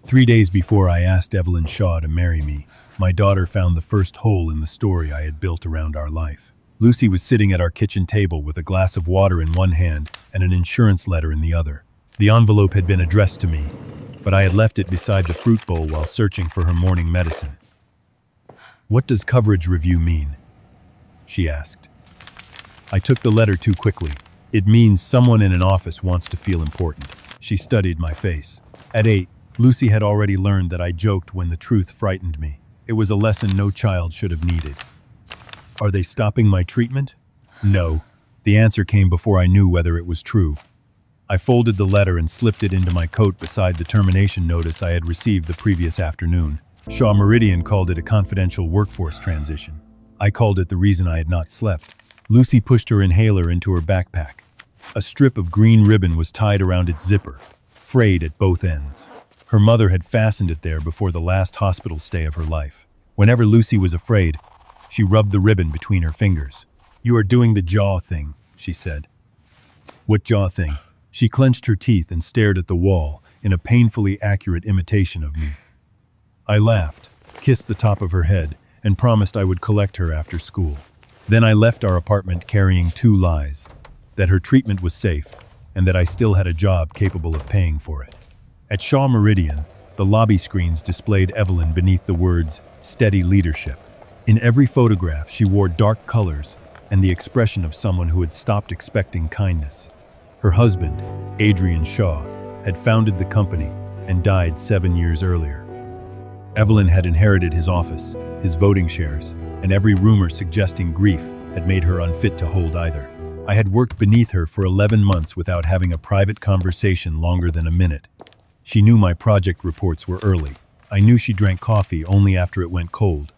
3 days before I asked Evelyn Shaw to marry me, my daughter found the first hole in the story I had built around our life. Lucy was sitting at our kitchen table with a glass of water in one hand and an insurance letter in the other. The envelope had been addressed to me, but I had left it beside the fruit bowl while searching for her morning medicine. "What does coverage review mean?" she asked. I took the letter too quickly. "It means someone in an office wants to feel important." She studied my face. At 8, Lucy had already learned that I joked when the truth frightened me. It was a lesson no child should have needed. "Are they stopping my treatment?" "No." The answer came before I knew whether it was true. I folded the letter and slipped it into my coat beside the termination notice I had received the previous afternoon. Shaw Meridian called it a confidential workforce transition. I called it the reason I had not slept. Lucy pushed her inhaler into her backpack. A strip of green ribbon was tied around its zipper, frayed at both ends. Her mother had fastened it there before the last hospital stay of her life. Whenever Lucy was afraid, she rubbed the ribbon between her fingers. "You are doing the jaw thing," she said. "What jaw thing?" She clenched her teeth and stared at the wall in a painfully accurate imitation of me. I laughed, kissed the top of her head, and promised I would collect her after school. Then I left our apartment carrying 2 lies: that her treatment was safe, and that I still had a job capable of paying for it. At Shaw Meridian, the lobby screens displayed Evelyn beneath the words, "Steady Leadership." In every photograph, she wore dark colors and the expression of someone who had stopped expecting kindness. Her husband, Adrian Shaw, had founded the company and died 7 years earlier. Evelyn had inherited his office, his voting shares, and every rumor suggesting grief had made her unfit to hold either. I had worked beneath her for 11 months without having a private conversation longer than a minute. She knew my project reports were early. I knew she drank coffee only after it went cold.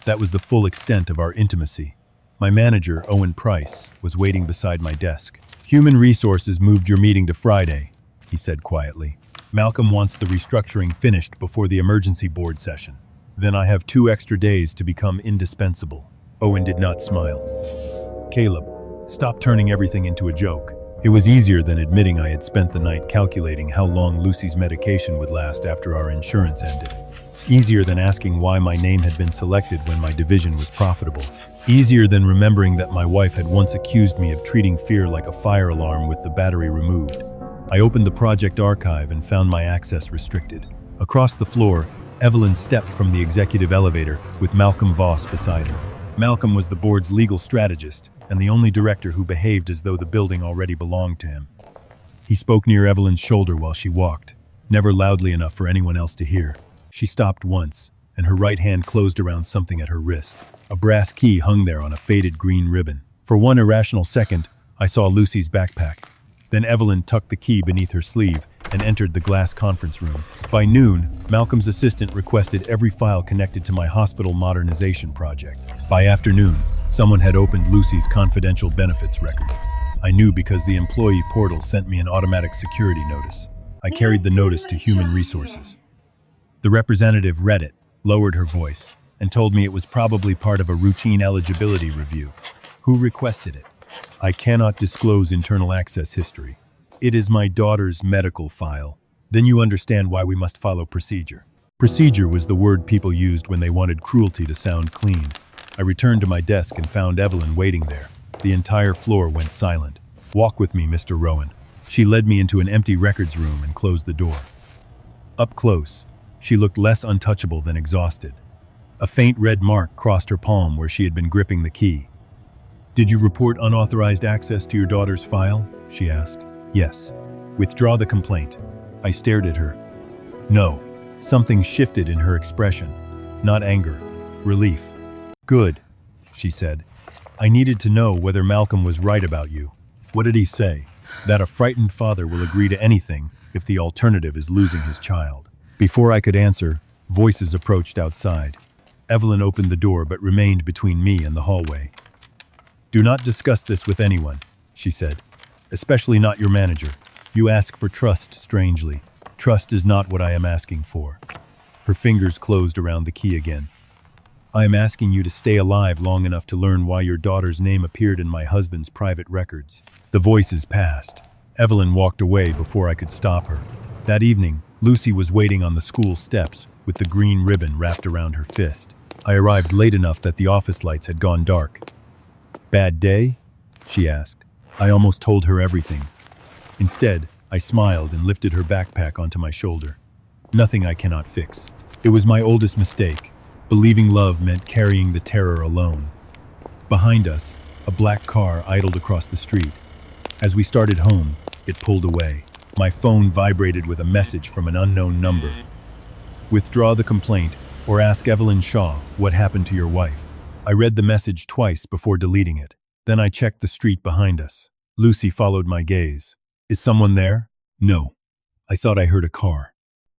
That was the full extent of our intimacy. My manager, Owen Price, was waiting beside my desk. "Human Resources moved your meeting to Friday," he said quietly. "Malcolm wants the restructuring finished before the emergency board session. Then I have 2 extra days to become indispensable." Owen did not smile. "Caleb, stop turning everything into a joke." It was easier than admitting I had spent the night calculating how long Lucy's medication would last after our insurance ended. Easier than asking why my name had been selected when my division was profitable. Easier than remembering that my wife had once accused me of treating fear like a fire alarm with the battery removed. I opened the project archive and found my access restricted. Across the floor, Evelyn stepped from the executive elevator with Malcolm Voss beside her. Malcolm was the board's legal strategist and the only director who behaved as though the building already belonged to him. He spoke near Evelyn's shoulder while she walked, never loudly enough for anyone else to hear. She stopped once, and her right hand closed around something at her wrist. A brass key hung there on a faded green ribbon. For one irrational second, I saw Lucy's backpack. Then Evelyn tucked the key beneath her sleeve and entered the glass conference room. By noon, Malcolm's assistant requested every file connected to my hospital modernization project. By afternoon, someone had opened Lucy's confidential benefits record. I knew because the employee portal sent me an automatic security notice. I carried the notice to Human Resources. The representative read it, lowered her voice, and told me it was probably part of a routine eligibility review. Who requested it? I cannot disclose internal access history. It is my daughter's medical file. Then you understand why we must follow procedure. Procedure was the word people used when they wanted cruelty to sound clean. I returned to my desk and found Evelyn waiting there. The entire floor went silent. "Walk with me, Mr. Rowan." She led me into an empty records room and closed the door. Up close, she looked less untouchable than exhausted. A faint red mark crossed her palm where she had been gripping the key. "Did you report unauthorized access to your daughter's file?" she asked. "Yes." "Withdraw the complaint." I stared at her. "No." Something shifted in her expression. Not anger, relief. "Good," she said. "I needed to know whether Malcolm was right about you." "What did he say?" "That a frightened father will agree to anything if the alternative is losing his child." Before I could answer, voices approached outside. Evelyn opened the door but remained between me and the hallway. "Do not discuss this with anyone," she said. "Especially not your manager. You ask for trust strangely. Trust is not what I am asking for." Her fingers closed around the key again. "I am asking you to stay alive long enough to learn why your daughter's name appeared in my husband's private records." The voices passed. Evelyn walked away before I could stop her. That evening, Lucy was waiting on the school steps with the green ribbon wrapped around her fist. I arrived late enough that the office lights had gone dark. "Bad day?" she asked. I almost told her everything. Instead, I smiled and lifted her backpack onto my shoulder. "Nothing I cannot fix. It was my oldest mistake. Believing love meant carrying the terror alone." Behind us, a black car idled across the street. As we started home, it pulled away. My phone vibrated with a message from an unknown number. "Withdraw the complaint or ask Evelyn Shaw what happened to your wife." I read the message twice before deleting it. Then I checked the street behind us. Lucy followed my gaze. "Is someone there?" "No. I thought I heard a car."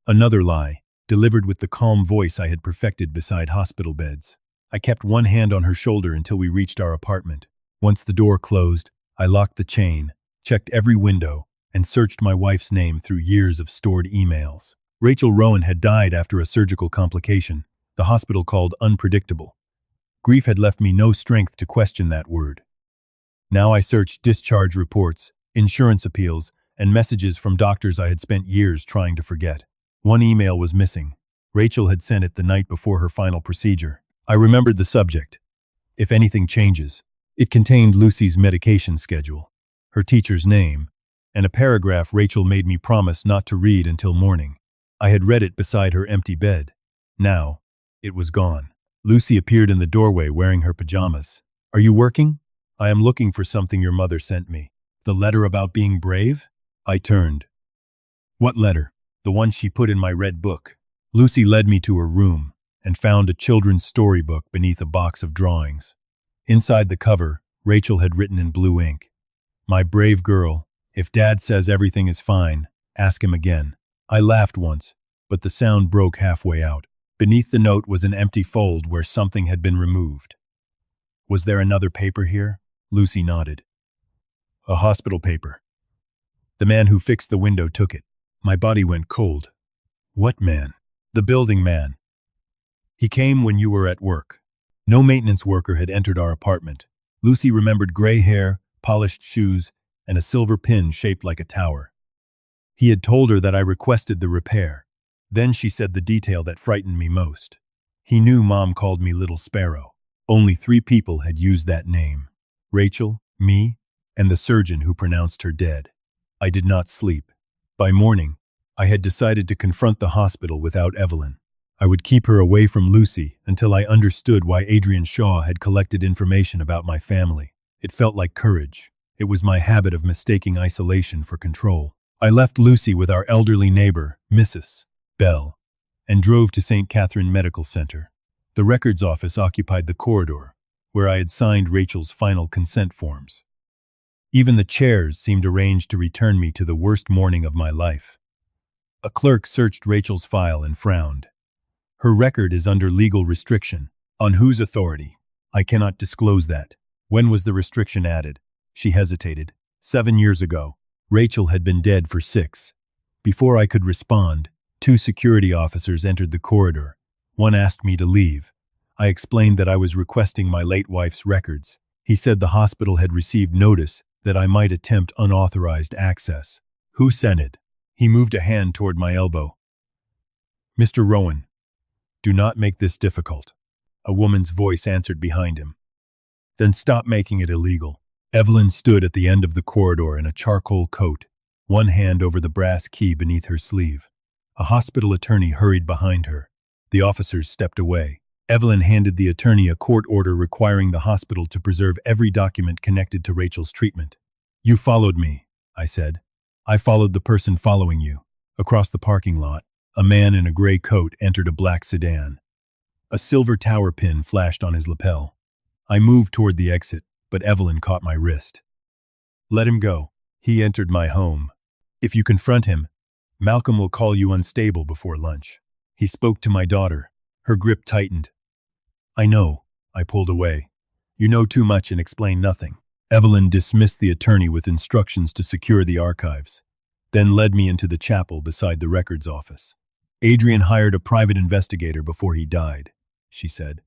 Another lie, delivered with the calm voice I had perfected beside hospital beds. I kept one hand on her shoulder until we reached our apartment. Once the door closed, I locked the chain, checked every window, and searched my wife's name through years of stored emails. Rachel Rowan had died after a surgical complication, the hospital called unpredictable. Grief had left me no strength to question that word. Now I searched discharge reports, insurance appeals, and messages from doctors I had spent years trying to forget. One email was missing. Rachel had sent it the night before her final procedure. I remembered the subject. "If anything changes." It contained Lucy's medication schedule, her teacher's name, and a paragraph Rachel made me promise not to read until morning. I had read it beside her empty bed. Now, it was gone. Lucy appeared in the doorway wearing her pajamas. "Are you working?" "I am looking for something your mother sent me." "The letter about being brave?" I turned. "What letter?" "The one she put in my red book." Lucy led me to her room and found a children's storybook beneath a box of drawings. Inside the cover, Rachel had written in blue ink, "My brave girl, if Dad says everything is fine, ask him again." I laughed once, but the sound broke halfway out. Beneath the note was an empty fold where something had been removed. "Was there another paper here?" Lucy nodded. "A hospital paper. The man who fixed the window took it." My body went cold. "What man?" "The building man. He came when you were at work." No maintenance worker had entered our apartment. Lucy remembered gray hair, polished shoes, and a silver pin shaped like a tower. He had told her that I requested the repair. Then she said the detail that frightened me most. He knew Mom called me Little Sparrow. Only 3 people had used that name: Rachel, me, and the surgeon who pronounced her dead. I did not sleep. By morning, I had decided to confront the hospital without Evelyn. I would keep her away from Lucy until I understood why Adrian Shaw had collected information about my family. It felt like courage. It was my habit of mistaking isolation for control. I left Lucy with our elderly neighbor, Mrs. Bell, and drove to St. Catherine Medical Center. The records office occupied the corridor, where I had signed Rachel's final consent forms. Even the chairs seemed arranged to return me to the worst morning of my life. A clerk searched Rachel's file and frowned. "Her record is under legal restriction." "On whose authority?" "I cannot disclose that." "When was the restriction added?" She hesitated. 7 years ago. Rachel had been dead for 6. Before I could respond, 2 security officers entered the corridor. One asked me to leave. I explained that I was requesting my late wife's records. He said the hospital had received notice that I might attempt unauthorized access. "Who sent it?" He moved a hand toward my elbow. "Mr. Rowan. Do not make this difficult." A woman's voice answered behind him. "Then stop making it illegal." Evelyn stood at the end of the corridor in a charcoal coat, one hand over the brass key beneath her sleeve. A hospital attorney hurried behind her. The officers stepped away. Evelyn handed the attorney a court order requiring the hospital to preserve every document connected to Rachel's treatment. "You followed me," I said. "I followed the person following you." Across the parking lot, a man in a gray coat entered a black sedan. A silver tower pin flashed on his lapel. I moved toward the exit, but Evelyn caught my wrist. "Let him go." He entered my home. "If you confront him, Malcolm will call you unstable before lunch." He spoke to my daughter. Her grip tightened. "I know." I pulled away. "You know too much and explain nothing." Evelyn dismissed the attorney with instructions to secure the archives, then led me into the chapel beside the records office. "Adrian hired a private investigator before he died," she said.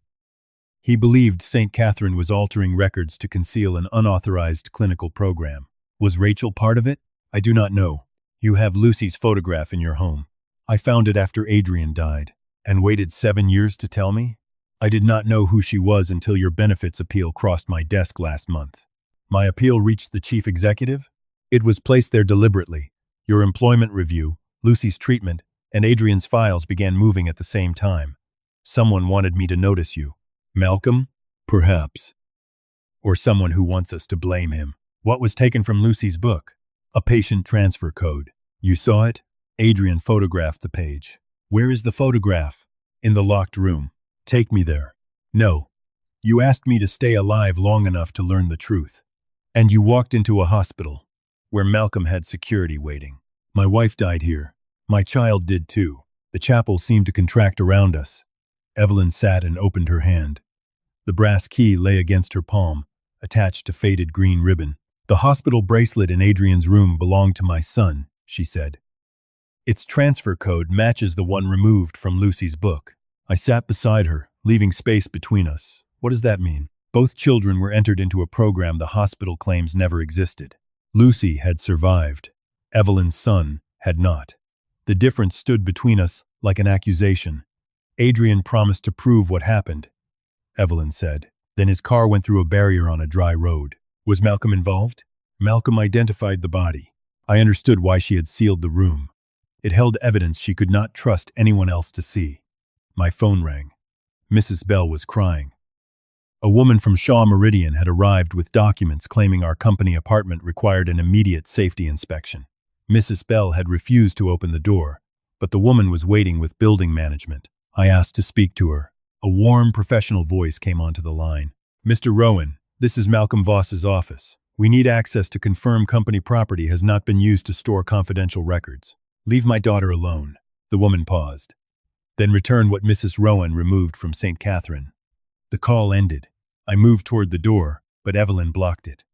"He believed St. Catherine was altering records to conceal an unauthorized clinical program. Was Rachel part of it? I do not know. You have Lucy's photograph in your home. I found it after Adrian died. And waited 7 years to tell me? I did not know who she was until your benefits appeal crossed my desk last month. My appeal reached the chief executive? It was placed there deliberately. Your employment review, Lucy's treatment, and Adrian's files began moving at the same time. Someone wanted me to notice you. Malcolm? Perhaps. Or someone who wants us to blame him. What was taken from Lucy's book? A patient transfer code. You saw it? Adrian photographed the page. Where is the photograph? In the locked room. Take me there. No. You asked me to stay alive long enough to learn the truth. And you walked into a hospital, where Malcolm had security waiting. My wife died here. My child did too. The chapel seemed to contract around us. Evelyn sat and opened her hand. The brass key lay against her palm, attached to faded green ribbon. The hospital bracelet in Adrian's room belonged to my son, she said. Its transfer code matches the one removed from Lucy's book. I sat beside her, leaving space between us. What does that mean? Both children were entered into a program the hospital claims never existed. Lucy had survived. Evelyn's son had not. The difference stood between us like an accusation. Adrian promised to prove what happened, Evelyn said. Then his car went through a barrier on a dry road. Was Malcolm involved? Malcolm identified the body. I understood why she had sealed the room. It held evidence she could not trust anyone else to see. My phone rang. Mrs. Bell was crying. A woman from Shaw Meridian had arrived with documents claiming our company apartment required an immediate safety inspection. Mrs. Bell had refused to open the door, but the woman was waiting with building management. I asked to speak to her. A warm, professional voice came onto the line. Mr. Rowan, this is Malcolm Voss's office. We need access to confirm company property has not been used to store confidential records. Leave my daughter alone. The woman paused. Then returned what Mrs. Rowan removed from St. Catherine. The call ended. I moved toward the door, but Evelyn blocked it.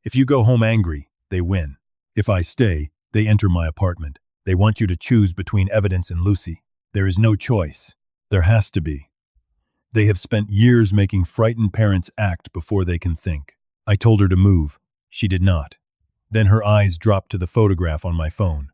If you go home angry, they win. If I stay, they enter my apartment. They want you to choose between evidence and Lucy. There is no choice. There has to be. They have spent years making frightened parents act before they can think. I told her to move. She did not. Then her eyes dropped to the photograph on my phone.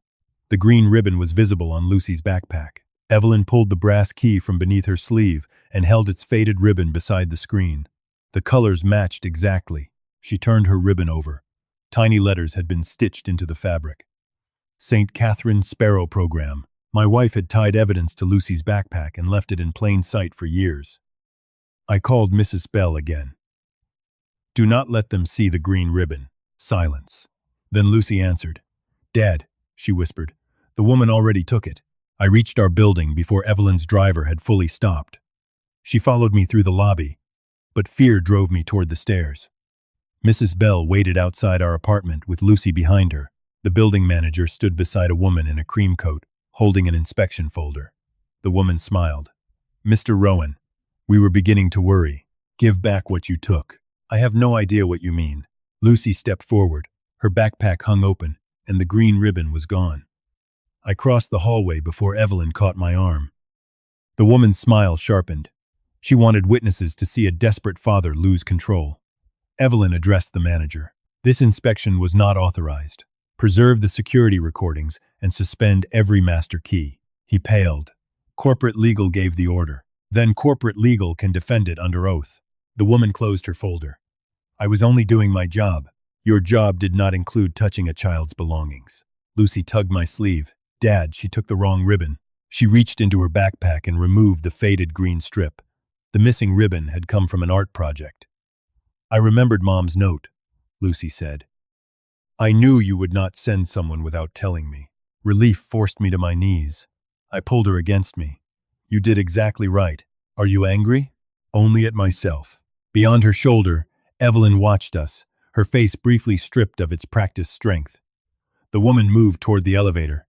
The green ribbon was visible on Lucy's backpack. Evelyn pulled the brass key from beneath her sleeve and held its faded ribbon beside the screen. The colors matched exactly. She turned her ribbon over. Tiny letters had been stitched into the fabric. St. Catherine Sparrow Program. My wife had tied evidence to Lucy's backpack and left it in plain sight for years. I called Mrs. Bell again. Do not let them see the green ribbon. Silence. Then Lucy answered. Dad, she whispered. The woman already took it. I reached our building before Evelyn's driver had fully stopped. She followed me through the lobby, but fear drove me toward the stairs. Mrs. Bell waited outside our apartment with Lucy behind her. The building manager stood beside a woman in a cream coat, holding an inspection folder. The woman smiled. Mr. Rowan, we were beginning to worry. Give back what you took. I have no idea what you mean. Lucy stepped forward. Her backpack hung open, and the green ribbon was gone. I crossed the hallway before Evelyn caught my arm. The woman's smile sharpened. She wanted witnesses to see a desperate father lose control. Evelyn addressed the manager. This inspection was not authorized. Preserve the security recordings and suspend every master key. He paled. Corporate legal gave the order. Then corporate legal can defend it under oath. The woman closed her folder. I was only doing my job. Your job did not include touching a child's belongings. Lucy tugged my sleeve. Dad, she took the wrong ribbon. She reached into her backpack and removed the faded green strip. The missing ribbon had come from an art project. I remembered Mom's note, Lucy said. I knew you would not send someone without telling me. Relief forced me to my knees. I pulled her against me. You did exactly right. Are you angry? Only at myself. Beyond her shoulder, Evelyn watched us, her face briefly stripped of its practiced strength. The woman moved toward the elevator.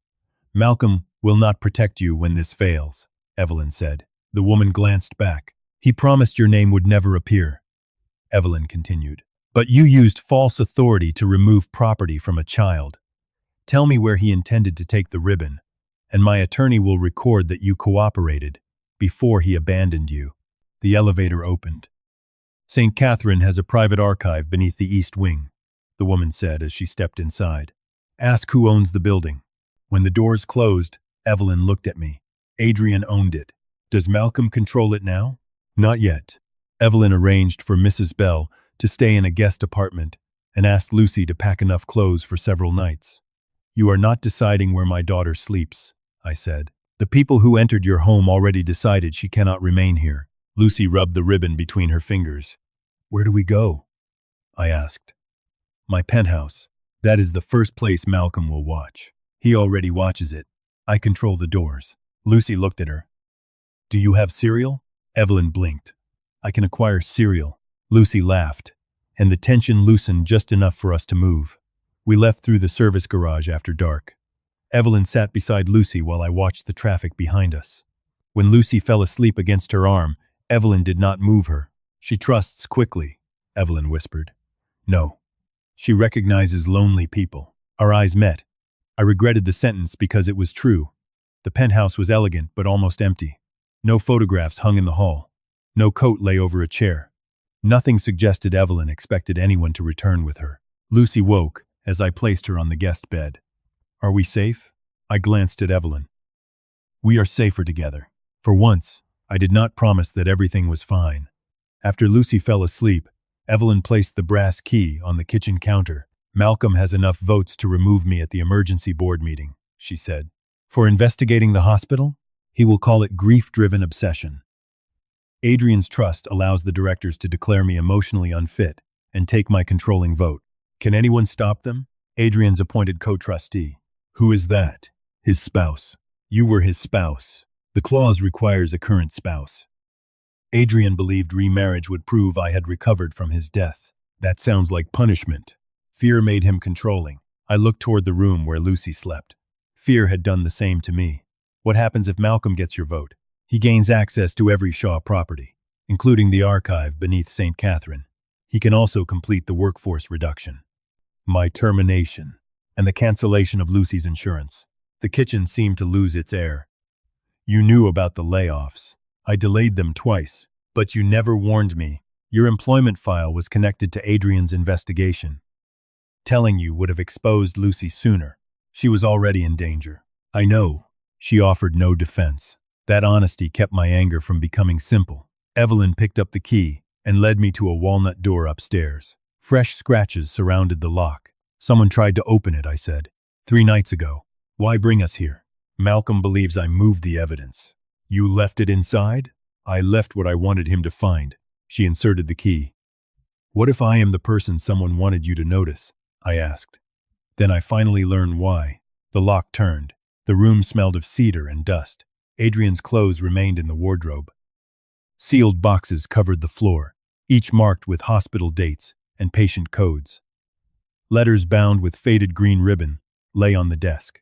Malcolm will not protect you when this fails, Evelyn said. The woman glanced back. He promised your name would never appear, Evelyn continued. But you used false authority to remove property from a child. Tell me where he intended to take the ribbon, and my attorney will record that you cooperated before he abandoned you. The elevator opened. St. Catherine has a private archive beneath the east wing, the woman said as she stepped inside. Ask who owns the building. When the doors closed, Evelyn looked at me. Adrian owned it. Does Malcolm control it now? Not yet. Evelyn arranged for Mrs. Bell to stay in a guest apartment and asked Lucy to pack enough clothes for several nights. You are not deciding where my daughter sleeps, I said. The people who entered your home already decided she cannot remain here. Lucy rubbed the ribbon between her fingers. Where do we go? I asked. My penthouse. That is the first place Malcolm will watch. He already watches it. I control the doors. Lucy looked at her. Do you have cereal? Evelyn blinked. I can acquire cereal. Lucy laughed, and the tension loosened just enough for us to move. We left through the service garage after dark. Evelyn sat beside Lucy while I watched the traffic behind us. When Lucy fell asleep against her arm, Evelyn did not move her. She trusts quickly, Evelyn whispered. No. She recognizes lonely people. Our eyes met. I regretted the sentence because it was true. The penthouse was elegant but almost empty. No photographs hung in the hall. No coat lay over a chair. Nothing suggested Evelyn expected anyone to return with her. Lucy woke as I placed her on the guest bed. Are we safe? I glanced at Evelyn. We are safer together. For once, I did not promise that everything was fine. After Lucy fell asleep, Evelyn placed the brass key on the kitchen counter. Malcolm has enough votes to remove me at the emergency board meeting, she said. For investigating the hospital, he will call it grief-driven obsession. Adrian's trust allows the directors to declare me emotionally unfit and take my controlling vote. Can anyone stop them? Adrian's appointed co-trustee. Who is that? His spouse. You were his spouse. The clause requires a current spouse. Adrian believed remarriage would prove I had recovered from his death. That sounds like punishment. Fear made him controlling. I looked toward the room where Lucy slept. Fear had done the same to me. What happens if Malcolm gets your vote? He gains access to every Shaw property, including the archive beneath St. Catherine. He can also complete the workforce reduction. My termination, and the cancellation of Lucy's insurance. The kitchen seemed to lose its air. You knew about the layoffs. I delayed them twice, but you never warned me. Your employment file was connected to Adrian's investigation. Telling you would have exposed Lucy sooner. She was already in danger. I know. She offered no defense. That honesty kept my anger from becoming simple. Evelyn picked up the key and led me to a walnut door upstairs. Fresh scratches surrounded the lock. Someone tried to open it, I said. 3 nights ago. Why bring us here? Malcolm believes I moved the evidence. You left it inside? I left what I wanted him to find. She inserted the key. What if I am the person someone wanted you to notice? I asked. Then I finally learned why. The lock turned. The room smelled of cedar and dust. Adrian's clothes remained in the wardrobe. Sealed boxes covered the floor, each marked with hospital dates and patient codes. Letters bound with faded green ribbon lay on the desk.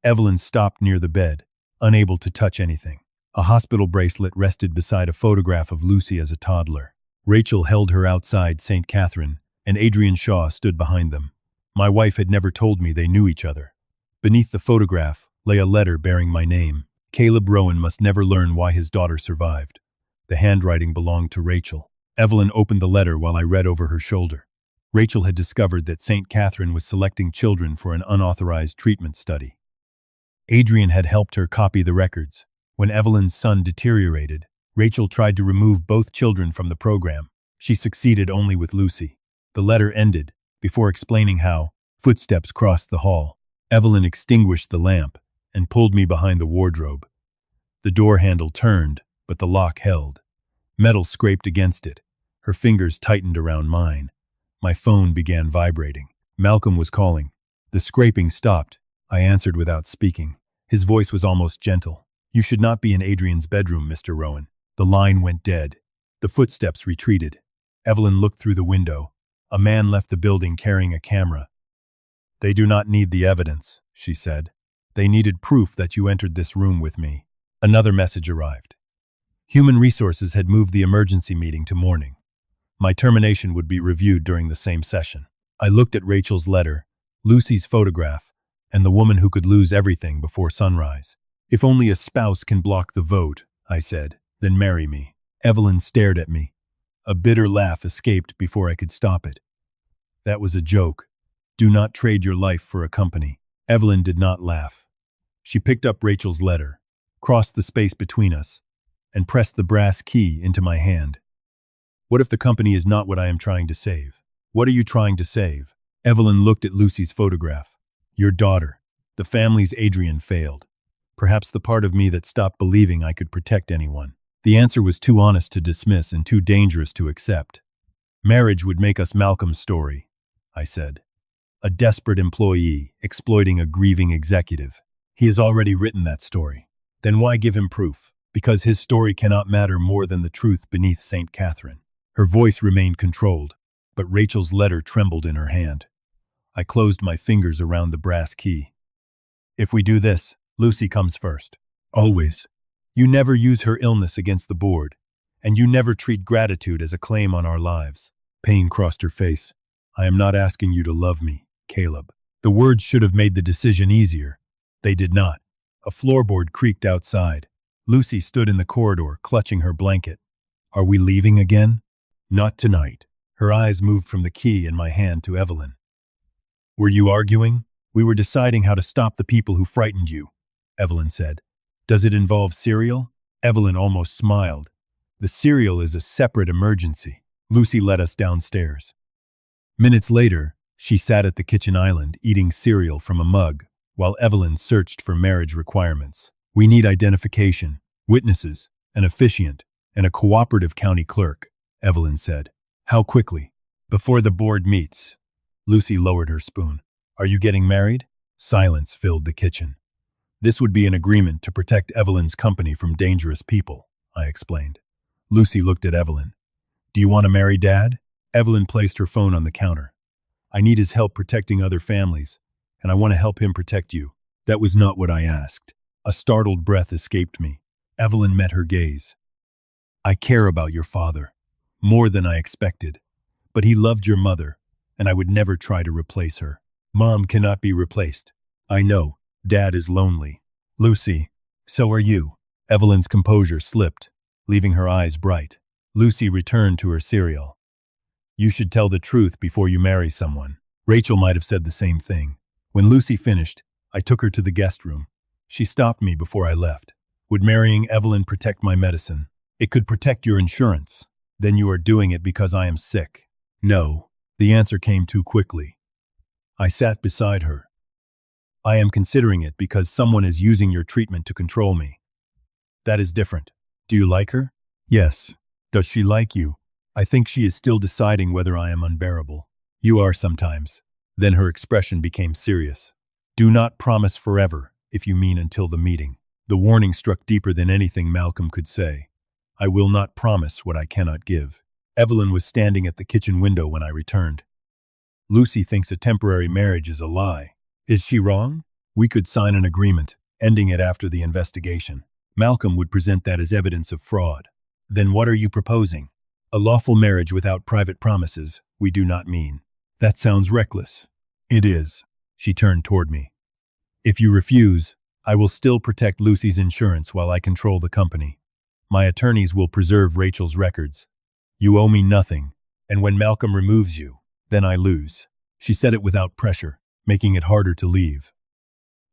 Evelyn stopped near the bed, unable to touch anything. A hospital bracelet rested beside a photograph of Lucy as a toddler. Rachel held her outside St. Catherine, and Adrian Shaw stood behind them. My wife had never told me they knew each other. Beneath the photograph lay a letter bearing my name. Caleb Rowan must never learn why his daughter survived. The handwriting belonged to Rachel. Evelyn opened the letter while I read over her shoulder. Rachel had discovered that St. Catherine was selecting children for an unauthorized treatment study. Adrian had helped her copy the records. When Evelyn's son deteriorated, Rachel tried to remove both children from the program. She succeeded only with Lucy. The letter ended, before explaining how. Footsteps crossed the hall. Evelyn extinguished the lamp and pulled me behind the wardrobe. The door handle turned, but the lock held. Metal scraped against it. Her fingers tightened around mine. My phone began vibrating. Malcolm was calling. The scraping stopped. I answered without speaking. His voice was almost gentle. You should not be in Adrian's bedroom, Mr. Rowan. The line went dead. The footsteps retreated. Evelyn looked through the window. A man left the building carrying a camera. They do not need the evidence, she said. They needed proof that you entered this room with me. Another message arrived. Human Resources had moved the emergency meeting to morning. My termination would be reviewed during the same session. I looked at Rachel's letter, Lucy's photograph, and the woman who could lose everything before sunrise. If only a spouse can block the vote, I said, then marry me. Evelyn stared at me. A bitter laugh escaped before I could stop it. That was a joke. Do not trade your life for a company. Evelyn did not laugh. She picked up Rachel's letter, crossed the space between us, and pressed the brass key into my hand. What if the company is not what I am trying to save? What are you trying to save? Evelyn looked at Lucy's photograph. Your daughter. The family's Adrian failed. Perhaps the part of me that stopped believing I could protect anyone. The answer was too honest to dismiss and too dangerous to accept. Marriage would make us Malcolm's story, I said. A desperate employee exploiting a grieving executive. He has already written that story. Then why give him proof? Because his story cannot matter more than the truth beneath St. Catherine. Her voice remained controlled, but Rachel's letter trembled in her hand. I closed my fingers around the brass key. If we do this, Lucy comes first. Always. You never use her illness against the board, and you never treat gratitude as a claim on our lives. Pain crossed her face. I am not asking you to love me, Caleb. The words should have made the decision easier. They did not. A floorboard creaked outside. Lucy stood in the corridor, clutching her blanket. Are we leaving again? Not tonight. Her eyes moved from the key in my hand to Evelyn. Were you arguing? We were deciding how to stop the people who frightened you, Evelyn said. Does it involve cereal? Evelyn almost smiled. The cereal is a separate emergency. Lucy led us downstairs. Minutes later, she sat at the kitchen island eating cereal from a mug, while Evelyn searched for marriage requirements. We need identification, witnesses, an officiant, and a cooperative county clerk, Evelyn said. How quickly? Before the board meets. Lucy lowered her spoon. Are you getting married? Silence filled the kitchen. This would be an agreement to protect Evelyn's company from dangerous people, I explained. Lucy looked at Evelyn. Do you want to marry Dad? Evelyn placed her phone on the counter. I need his help protecting other families, and I want to help him protect you. That was not what I asked. A startled breath escaped me. Evelyn met her gaze. I care about your father, more than I expected, but he loved your mother, and I would never try to replace her. Mom cannot be replaced. I know. Dad is lonely. Lucy, so are you. Evelyn's composure slipped, leaving her eyes bright. Lucy returned to her cereal. You should tell the truth before you marry someone. Rachel might have said the same thing. When Lucy finished, I took her to the guest room. She stopped me before I left. Would marrying Evelyn protect my medicine? It could protect your insurance. Then you are doing it because I am sick. No. The answer came too quickly. I sat beside her. I am considering it because someone is using your treatment to control me. That is different. Do you like her? Yes. Does she like you? I think she is still deciding whether I am unbearable. You are sometimes. Then her expression became serious. Do not promise forever, if you mean until the meeting. The warning struck deeper than anything Malcolm could say. I will not promise what I cannot give. Evelyn was standing at the kitchen window when I returned. Lucy thinks a temporary marriage is a lie. Is she wrong? We could sign an agreement, ending it after the investigation. Malcolm would present that as evidence of fraud. Then what are you proposing? A lawful marriage without private promises, we do not mean. That sounds reckless. It is. She turned toward me. If you refuse, I will still protect Lucy's insurance while I control the company. My attorneys will preserve Rachel's records. You owe me nothing, and when Malcolm removes you, then I lose. She said it without pressure, making it harder to leave.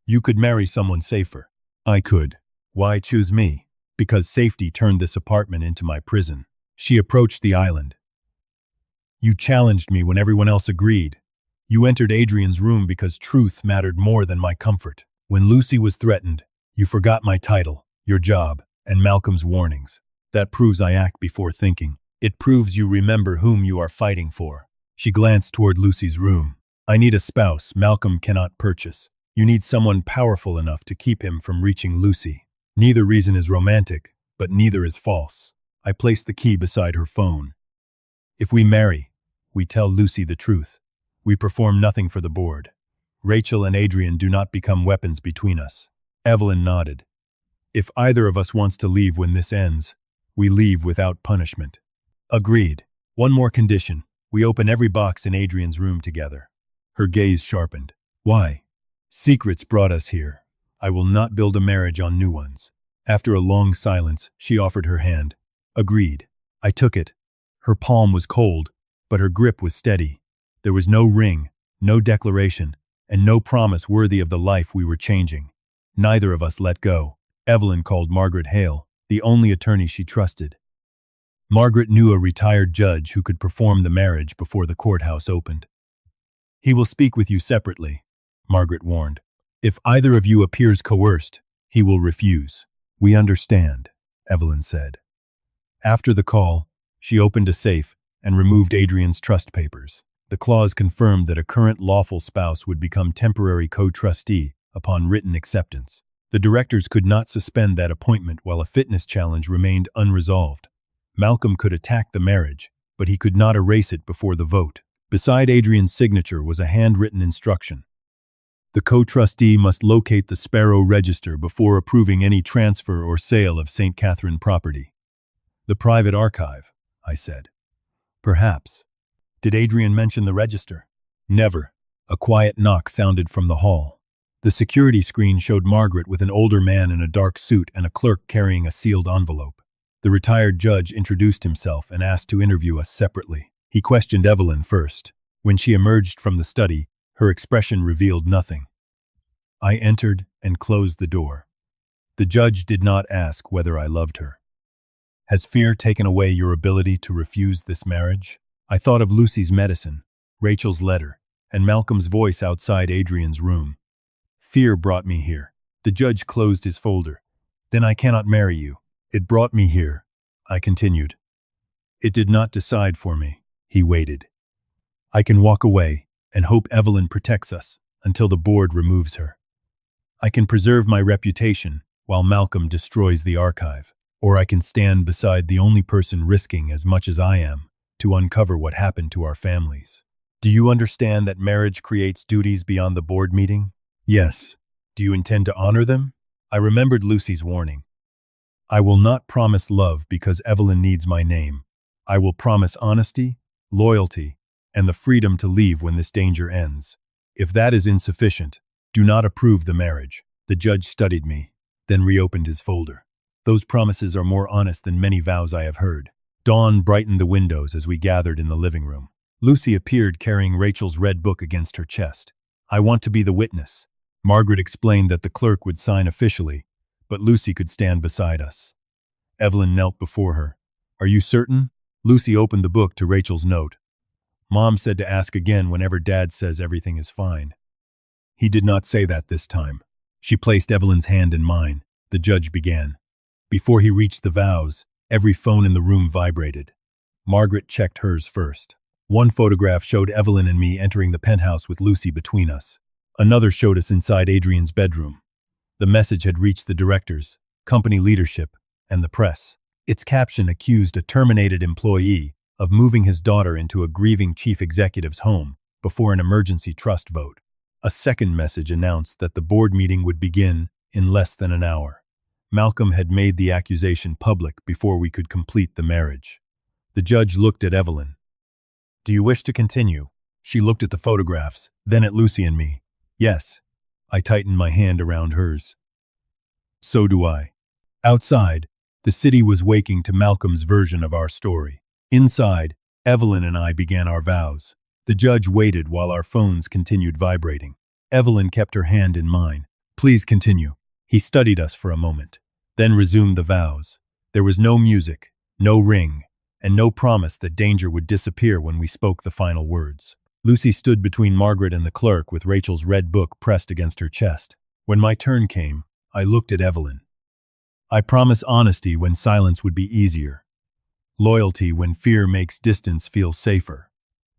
You could marry someone safer. I could. Why choose me? Because safety turned this apartment into my prison. She approached the island. You challenged me when everyone else agreed. You entered Adrian's room because truth mattered more than my comfort. When Lucy was threatened, you forgot my title, your job, and Malcolm's warnings. That proves I act before thinking. It proves you remember whom you are fighting for. She glanced toward Lucy's room. I need a spouse Malcolm cannot purchase. You need someone powerful enough to keep him from reaching Lucy. Neither reason is romantic, but neither is false. I placed the key beside her phone. If we marry, we tell Lucy the truth. We perform nothing for the board. Rachel and Adrian do not become weapons between us. Evelyn nodded. If either of us wants to leave when this ends, we leave without punishment. Agreed. One more condition. We open every box in Adrian's room together. Her gaze sharpened. Why? Secrets brought us here. I will not build a marriage on new ones. After a long silence, she offered her hand. Agreed. I took it. Her palm was cold, but her grip was steady. There was no ring, no declaration, and no promise worthy of the life we were changing. Neither of us let go. Evelyn called Margaret Hale, the only attorney she trusted. Margaret knew a retired judge who could perform the marriage before the courthouse opened. "He will speak with you separately," Margaret warned. "If either of you appears coerced, he will refuse." "We understand," Evelyn said. After the call, she opened a safe and removed Adrian's trust papers. The clause confirmed that a current lawful spouse would become temporary co-trustee upon written acceptance. The directors could not suspend that appointment while a fitness challenge remained unresolved. Malcolm could attack the marriage, but he could not erase it before the vote. Beside Adrian's signature was a handwritten instruction. The co-trustee must locate the Sparrow Register before approving any transfer or sale of St. Catherine property. "The private archive," I said. "Perhaps." "Did Adrian mention the register?" "Never." A quiet knock sounded from the hall. The security screen showed Margaret with an older man in a dark suit and a clerk carrying a sealed envelope. The retired judge introduced himself and asked to interview us separately. He questioned Evelyn first. When she emerged from the study, her expression revealed nothing. I entered and closed the door. The judge did not ask whether I loved her. "Has fear taken away your ability to refuse this marriage?" I thought of Lucy's medicine, Rachel's letter, and Malcolm's voice outside Adrian's room. "Fear brought me here." The judge closed his folder. "Then I cannot marry you." "It brought me here," I continued. "It did not decide for me." He waited. "I can walk away and hope Evelyn protects us until the board removes her. I can preserve my reputation while Malcolm destroys the archive. Or I can stand beside the only person risking as much as I am to uncover what happened to our families." "Do you understand that marriage creates duties beyond the board meeting?" "Yes." "Do you intend to honor them?" I remembered Lucy's warning. "I will not promise love because Evelyn needs my name. I will promise honesty, loyalty, and the freedom to leave when this danger ends. If that is insufficient, do not approve the marriage." The judge studied me, then reopened his folder. "Those promises are more honest than many vows I have heard." Dawn brightened the windows as we gathered in the living room. Lucy appeared carrying Rachel's red book against her chest. "I want to be the witness." Margaret explained that the clerk would sign officially, but Lucy could stand beside us. Evelyn knelt before her. "Are you certain?" Lucy opened the book to Rachel's note. "Mom said to ask again whenever Dad says everything is fine." He did not say that this time. She placed Evelyn's hand in mine. The judge began. Before he reached the vows, every phone in the room vibrated. Margaret checked hers first. One photograph showed Evelyn and me entering the penthouse with Lucy between us. Another showed us inside Adrian's bedroom. The message had reached the directors, company leadership, and the press. Its caption accused a terminated employee of moving his daughter into a grieving chief executive's home before an emergency trust vote. A second message announced that the board meeting would begin in less than an hour. Malcolm had made the accusation public before we could complete the marriage. The judge looked at Evelyn. "Do you wish to continue?" She looked at the photographs, then at Lucy and me. "Yes." I tightened my hand around hers. "So do I." Outside, the city was waking to Malcolm's version of our story. Inside, Evelyn and I began our vows. The judge waited while our phones continued vibrating. Evelyn kept her hand in mine. "Please continue." He studied us for a moment, then resumed the vows. There was no music, no ring, and no promise that danger would disappear when we spoke the final words. Lucy stood between Margaret and the clerk with Rachel's red book pressed against her chest. When my turn came, I looked at Evelyn. "I promise honesty when silence would be easier, loyalty when fear makes distance feel safer,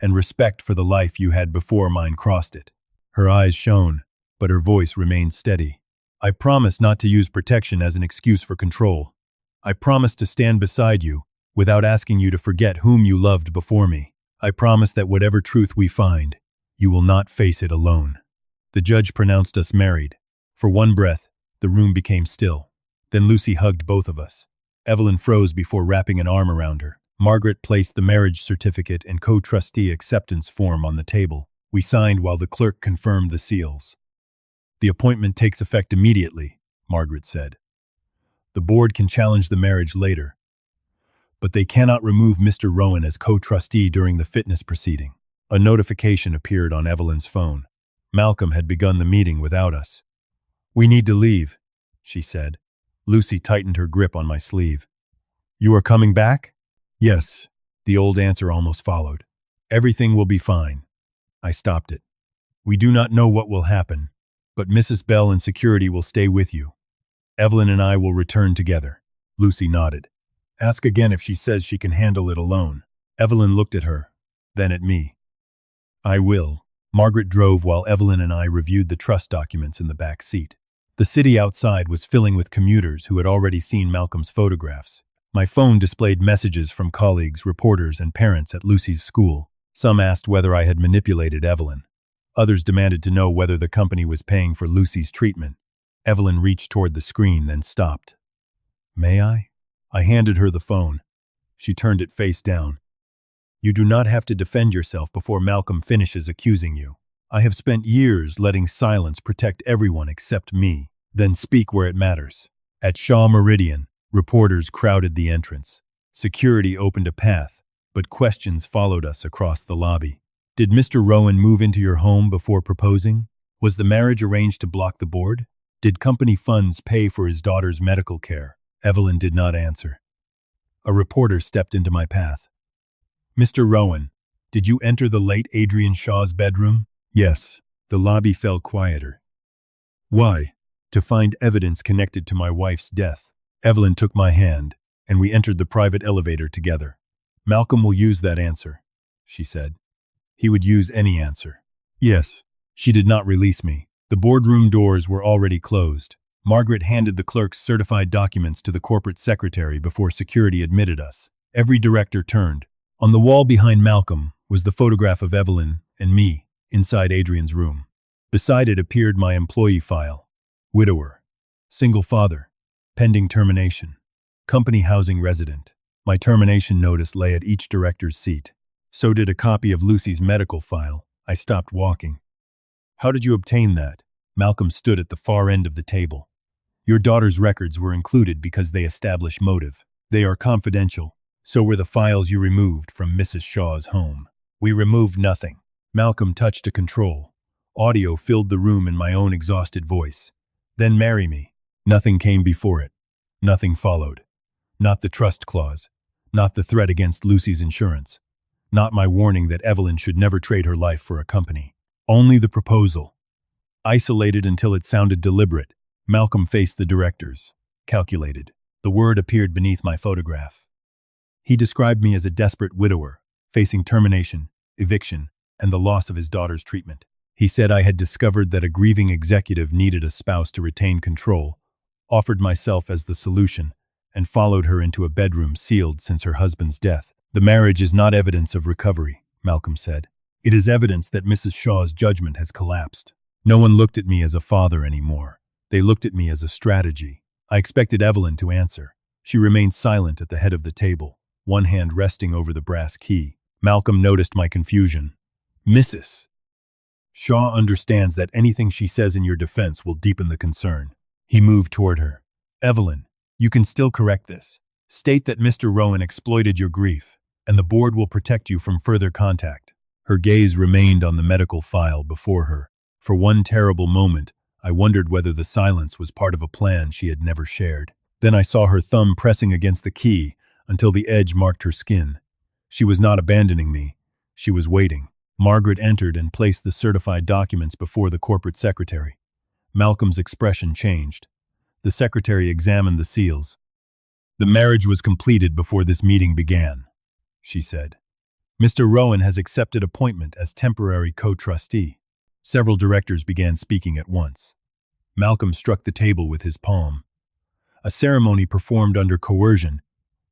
and respect for the life you had before mine crossed it." Her eyes shone, but her voice remained steady. "I promise not to use protection as an excuse for control. I promise to stand beside you, without asking you to forget whom you loved before me. I promise that whatever truth we find, you will not face it alone." The judge pronounced us married. For one breath, the room became still. Then Lucy hugged both of us. Evelyn froze before wrapping an arm around her. Margaret placed the marriage certificate and co-trustee acceptance form on the table. We signed while the clerk confirmed the seals. "The appointment takes effect immediately," Margaret said. "The board can challenge the marriage later, but they cannot remove Mr. Rowan as co-trustee during the fitness proceeding." A notification appeared on Evelyn's phone. Malcolm had begun the meeting without us. We need to leave, she said. Lucy tightened her grip on my sleeve. You are coming back? Yes, the old answer almost followed. Everything will be fine. I stopped it. We do not know what will happen, but Mrs. Bell and security will stay with you. Evelyn and I will return together. Lucy nodded. Ask again if she says she can handle it alone. Evelyn looked at her, then at me. I will. Margaret drove while Evelyn and I reviewed the trust documents in the back seat. The city outside was filling with commuters who had already seen Malcolm's photographs. My phone displayed messages from colleagues, reporters, and parents at Lucy's school. Some asked whether I had manipulated Evelyn. Others demanded to know whether the company was paying for Lucy's treatment. Evelyn reached toward the screen, then stopped. May I? I handed her the phone. She turned it face down. You do not have to defend yourself before Malcolm finishes accusing you. I have spent years letting silence protect everyone except me. Then speak where it matters. At Shaw Meridian, reporters crowded the entrance. Security opened a path, but questions followed us across the lobby. Did Mr. Rowan move into your home before proposing? Was the marriage arranged to block the board? Did company funds pay for his daughter's medical care? Evelyn did not answer. A reporter stepped into my path. Mr. Rowan, did you enter the late Adrian Shaw's bedroom? Yes. The lobby fell quieter. Why? To find evidence connected to my wife's death. Evelyn took my hand, and we entered the private elevator together. Malcolm will use that answer, she said. He would use any answer. Yes. She did not release me. The boardroom doors were already closed. Margaret handed the clerk's certified documents to the corporate secretary before security admitted us. Every director turned. On the wall behind Malcolm was the photograph of Evelyn and me inside Adrian's room. Beside it appeared my employee file. Widower. Single father. Pending termination. Company housing resident. My termination notice lay at each director's seat. So did a copy of Lucy's medical file. I stopped walking. How did you obtain that? Malcolm stood at the far end of the table. Your daughter's records were included because they establish motive. They are confidential. So were the files you removed from Mrs. Shaw's home. We removed nothing. Malcolm touched a control. Audio filled the room in my own exhausted voice. Then marry me. Nothing came before it. Nothing followed. Not the trust clause. Not the threat against Lucy's insurance. Not my warning that Evelyn should never trade her life for a company. Only the proposal. Isolated until it sounded deliberate, Malcolm faced the directors. Calculated. The word appeared beneath my photograph. He described me as a desperate widower, facing termination, eviction, and the loss of his daughter's treatment. He said I had discovered that a grieving executive needed a spouse to retain control, offered myself as the solution, and followed her into a bedroom sealed since her husband's death. The marriage is not evidence of recovery, Malcolm said. It is evidence that Mrs. Shaw's judgment has collapsed. No one looked at me as a father anymore. They looked at me as a strategy. I expected Evelyn to answer. She remained silent at the head of the table, one hand resting over the brass key. Malcolm noticed my confusion. Mrs. Shaw understands that anything she says in your defense will deepen the concern. He moved toward her. Evelyn, you can still correct this. State that Mr. Rowan exploited your grief, and the board will protect you from further contact. Her gaze remained on the medical file before her. For one terrible moment, I wondered whether the silence was part of a plan she had never shared. Then I saw her thumb pressing against the key until the edge marked her skin. She was not abandoning me. She was waiting. Margaret entered and placed the certified documents before the corporate secretary. Malcolm's expression changed. The secretary examined the seals. The marriage was completed before this meeting began, she said. Mr. Rowan has accepted appointment as temporary co-trustee. Several directors began speaking at once. Malcolm struck the table with his palm. A ceremony performed under coercion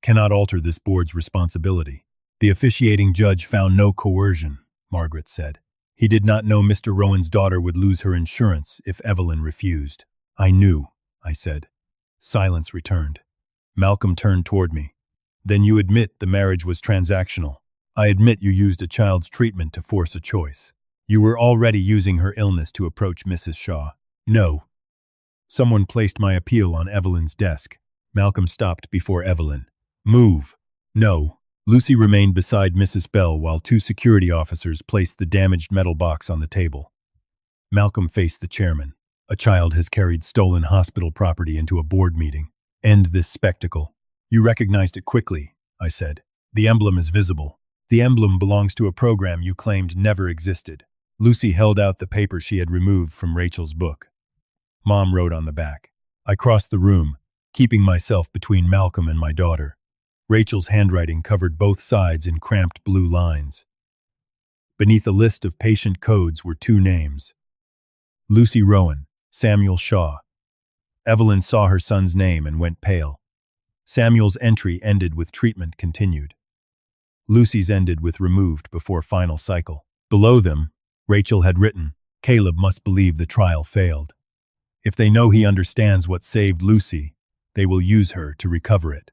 cannot alter this board's responsibility. The officiating judge found no coercion, Margaret said. He did not know Mr. Rowan's daughter would lose her insurance if Evelyn refused. I knew, I said. Silence returned. Malcolm turned toward me. Then you admit the marriage was transactional. I admit you used a child's treatment to force a choice. You were already using her illness to approach Mrs. Shaw. No. Someone placed my appeal on Evelyn's desk. Malcolm stopped before Evelyn. Move. No. Lucy remained beside Mrs. Bell while two security officers placed the damaged metal box on the table. Malcolm faced the chairman. A child has carried stolen hospital property into a board meeting. End this spectacle. You recognized it quickly, I said. The emblem is visible. The emblem belongs to a program you claimed never existed. Lucy held out the paper she had removed from Rachel's book. Mom wrote on the back. I crossed the room, keeping myself between Malcolm and my daughter. Rachel's handwriting covered both sides in cramped blue lines. Beneath a list of patient codes were 2 names. Lucy Rowan, Samuel Shaw. Evelyn saw her son's name and went pale. Samuel's entry ended with treatment continued. Lucy's ended with removed before final cycle. Below them, Rachel had written, Caleb must believe the trial failed. If they know he understands what saved Lucy, they will use her to recover it.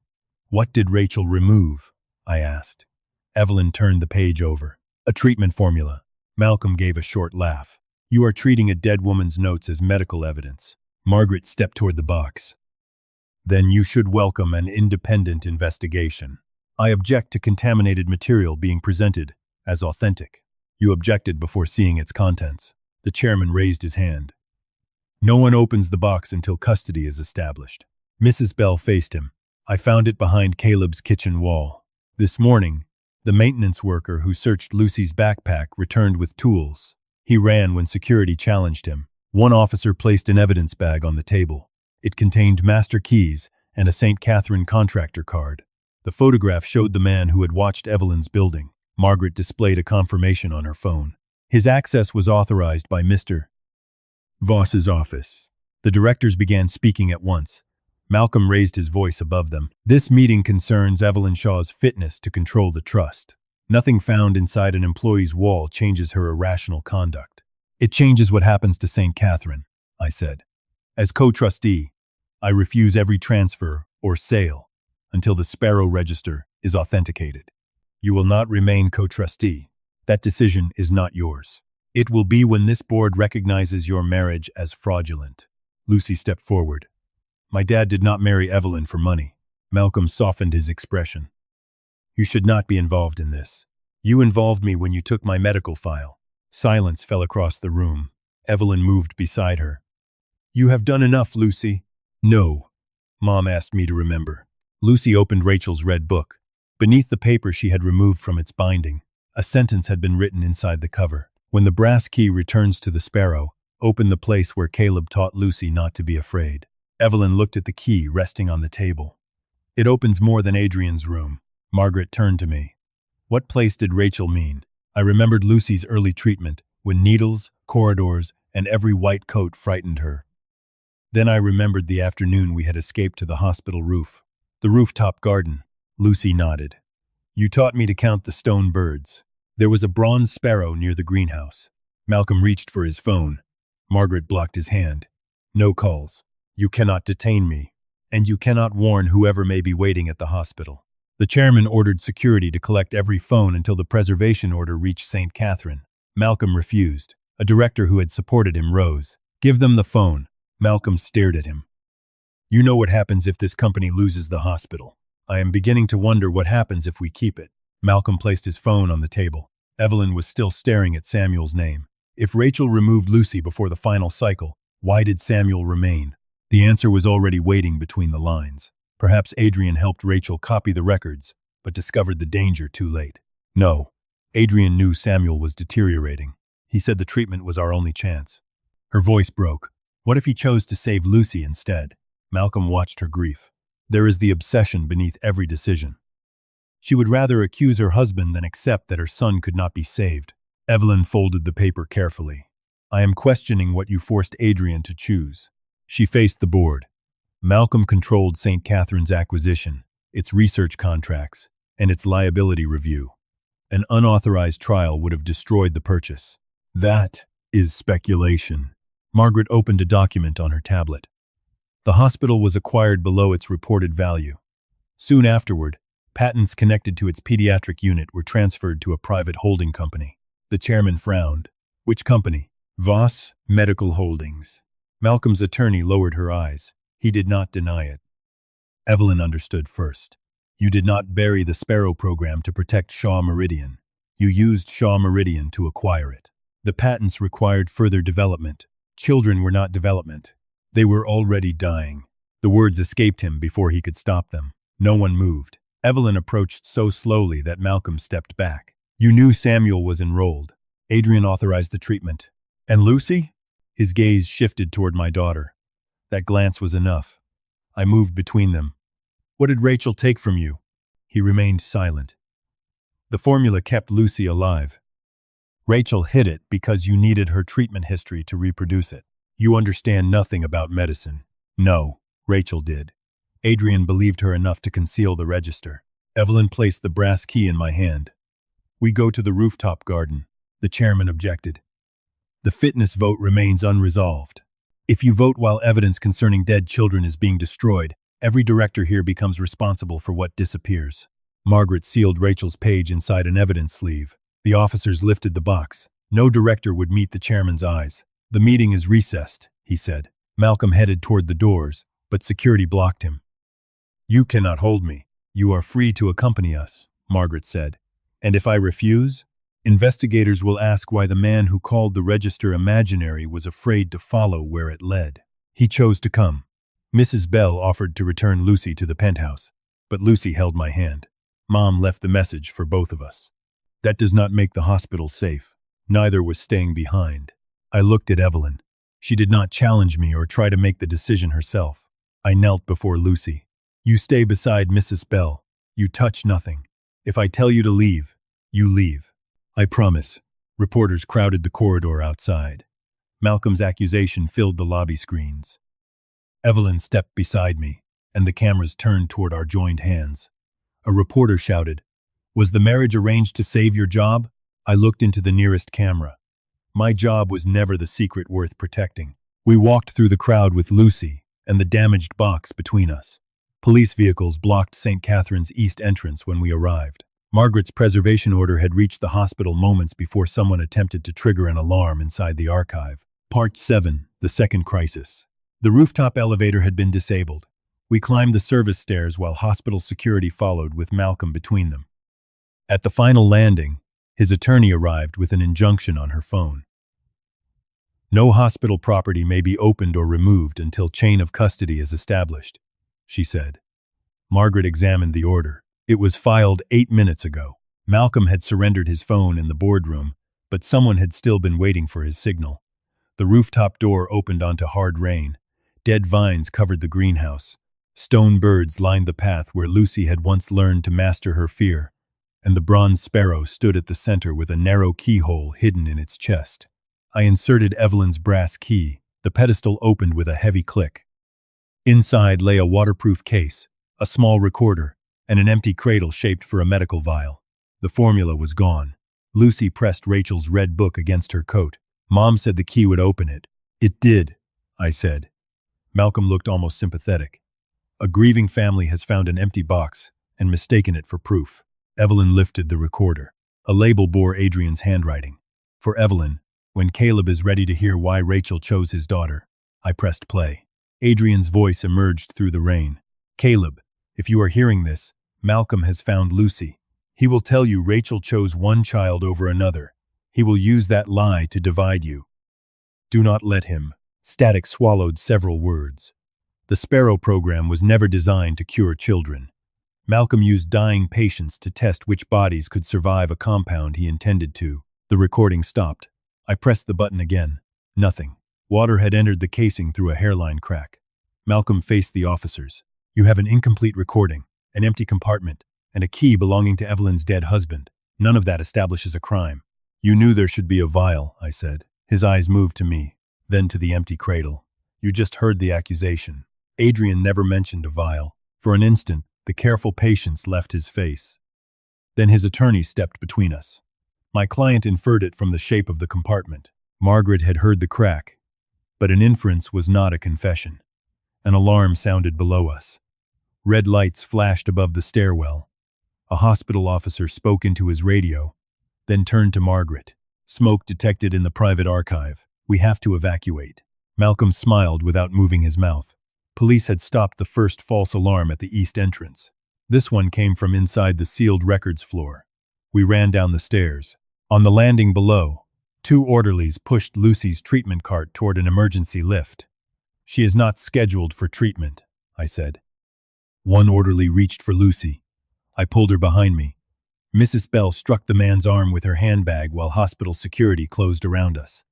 What did Rachel remove? I asked. Evelyn turned the page over. A treatment formula. Malcolm gave a short laugh. You are treating a dead woman's notes as medical evidence. Margaret stepped toward the box. Then you should welcome an independent investigation. I object to contaminated material being presented as authentic. You objected before seeing its contents. The chairman raised his hand. No one opens the box until custody is established. Mrs. Bell faced him. I found it behind Caleb's kitchen wall. This morning, the maintenance worker who searched Lucy's backpack returned with tools. He ran when security challenged him. One officer placed an evidence bag on the table. It contained master keys and a St. Catherine contractor card. The photograph showed the man who had watched Evelyn's building. Margaret displayed a confirmation on her phone. His access was authorized by Mr. Voss's office. The directors began speaking at once. Malcolm raised his voice above them. This meeting concerns Evelyn Shaw's fitness to control the trust. Nothing found inside an employee's wall changes her irrational conduct. It changes what happens to St. Catherine, I said. As co-trustee, I refuse every transfer or sale until the Sparrow Register is authenticated. You will not remain co-trustee. That decision is not yours. It will be when this board recognizes your marriage as fraudulent. Lucy stepped forward. My dad did not marry Evelyn for money. Malcolm softened his expression. You should not be involved in this. You involved me when you took my medical file. Silence fell across the room. Evelyn moved beside her. You have done enough, Lucy. No. Mom asked me to remember. Lucy opened Rachel's red book. Beneath the paper she had removed from its binding, a sentence had been written inside the cover. When the brass key returns to the Sparrow, open the place where Caleb taught Lucy not to be afraid. Evelyn looked at the key resting on the table. It opens more than Adrian's room. Margaret turned to me. What place did Rachel mean? I remembered Lucy's early treatment, when needles, corridors, and every white coat frightened her. Then I remembered the afternoon we had escaped to the hospital roof. The rooftop garden. Lucy nodded. You taught me to count the stone birds. There was a bronze sparrow near the greenhouse. Malcolm reached for his phone. Margaret blocked his hand. No calls. You cannot detain me, and you cannot warn whoever may be waiting at the hospital. The chairman ordered security to collect every phone until the preservation order reached St. Catherine. Malcolm refused. A director who had supported him rose. Give them the phone. Malcolm stared at him. You know what happens if this company loses the hospital. I am beginning to wonder what happens if we keep it. Malcolm placed his phone on the table. Evelyn was still staring at Samuel's name. If Rachel removed Lucy before the final cycle, why did Samuel remain? The answer was already waiting between the lines. Perhaps Adrian helped Rachel copy the records, but discovered the danger too late. No. Adrian knew Samuel was deteriorating. He said the treatment was our only chance. Her voice broke. What if he chose to save Lucy instead? Malcolm watched her grief. There is the obsession beneath every decision. She would rather accuse her husband than accept that her son could not be saved. Evelyn folded the paper carefully. I am questioning what you forced Adrian to choose. She faced the board. Malcolm controlled St. Catherine's acquisition, its research contracts, and its liability review. An unauthorized trial would have destroyed the purchase. That is speculation. Margaret opened a document on her tablet. The hospital was acquired below its reported value. Soon afterward, patents connected to its pediatric unit were transferred to a private holding company. The chairman frowned. Which company? Voss Medical Holdings. Malcolm's attorney lowered her eyes. He did not deny it. Evelyn understood first. You did not bury the Sparrow program to protect Shaw Meridian. You used Shaw Meridian to acquire it. The patents required further development. Children were not development. They were already dying. The words escaped him before he could stop them. No one moved. Evelyn approached so slowly that Malcolm stepped back. You knew Samuel was enrolled. Adrian authorized the treatment. And Lucy? His gaze shifted toward my daughter. That glance was enough. I moved between them. What did Rachel take from you? He remained silent. The formula kept Lucy alive. Rachel hid it because you needed her treatment history to reproduce it. You understand nothing about medicine. No, Rachel did. Adrian believed her enough to conceal the register. Evelyn placed the brass key in my hand. We go to the rooftop garden. The chairman objected. The fitness vote remains unresolved. If you vote while evidence concerning dead children is being destroyed, every director here becomes responsible for what disappears. Margaret sealed Rachel's page inside an evidence sleeve. The officers lifted the box. No director would meet the chairman's eyes. The meeting is recessed, he said. Malcolm headed toward the doors, but security blocked him. You cannot hold me. You are free to accompany us, Margaret said. And if I refuse? Investigators will ask why the man who called the register imaginary was afraid to follow where it led. He chose to come. Mrs. Bell offered to return Lucy to the penthouse, but Lucy held my hand. Mom left the message for both of us. That does not make the hospital safe. Neither was staying behind. I looked at Evelyn. She did not challenge me or try to make the decision herself. I knelt before Lucy. You stay beside Mrs. Bell. You touch nothing. If I tell you to leave, you leave. I promise. Reporters crowded the corridor outside. Malcolm's accusation filled the lobby screens. Evelyn stepped beside me, and the cameras turned toward our joined hands. A reporter shouted, "Was the marriage arranged to save your job?" I looked into the nearest camera. My job was never the secret worth protecting. We walked through the crowd with Lucy and the damaged box between us. Police vehicles blocked St. Catherine's East entrance when we arrived. Margaret's preservation order had reached the hospital moments before someone attempted to trigger an alarm inside the archive. Part 7, The Second Crisis. The rooftop elevator had been disabled. We climbed the service stairs while hospital security followed with Malcolm between them. At the final landing, his attorney arrived with an injunction on her phone. No hospital property may be opened or removed until chain of custody is established, she said. Margaret examined the order. It was filed 8 minutes ago. Malcolm had surrendered his phone in the boardroom, but someone had still been waiting for his signal. The rooftop door opened onto hard rain. Dead vines covered the greenhouse. Stone birds lined the path where Lucy had once learned to master her fear, and the bronze sparrow stood at the center with a narrow keyhole hidden in its chest. I inserted Evelyn's brass key. The pedestal opened with a heavy click. Inside lay a waterproof case, a small recorder, and an empty cradle shaped for a medical vial. The formula was gone. Lucy pressed Rachel's red book against her coat. Mom said the key would open it. It did, I said. Malcolm looked almost sympathetic. A grieving family has found an empty box and mistaken it for proof. Evelyn lifted the recorder. A label bore Adrian's handwriting. For Evelyn, when Caleb is ready to hear why Rachel chose his daughter. I pressed play. Adrian's voice emerged through the rain. Caleb, if you are hearing this, Malcolm has found Lucy. He will tell you Rachel chose one child over another. He will use that lie to divide you. Do not let him. Static swallowed several words. The Sparrow program was never designed to cure children. Malcolm used dying patients to test which bodies could survive a compound he intended to. The recording stopped. I pressed the button again. Nothing. Water had entered the casing through a hairline crack. Malcolm faced the officers. You have an incomplete recording, an empty compartment, and a key belonging to Evelyn's dead husband. None of that establishes a crime. You knew there should be a vial, I said. His eyes moved to me, then to the empty cradle. You just heard the accusation. Adrian never mentioned a vial. For an instant, the careful patience left his face. Then his attorney stepped between us. My client inferred it from the shape of the compartment. Margaret had heard the crack, but an inference was not a confession. An alarm sounded below us. Red lights flashed above the stairwell. A hospital officer spoke into his radio, then turned to Margaret. Smoke detected in the private archive. We have to evacuate. Malcolm smiled without moving his mouth. Police had stopped the first false alarm at the east entrance. This one came from inside the sealed records floor. We ran down the stairs. On the landing below, Two orderlies pushed Lucy's treatment cart toward an emergency lift. "She is not scheduled for treatment," I said. One orderly reached for Lucy. I pulled her behind me. Mrs. Bell struck the man's arm with her handbag while hospital security closed around us.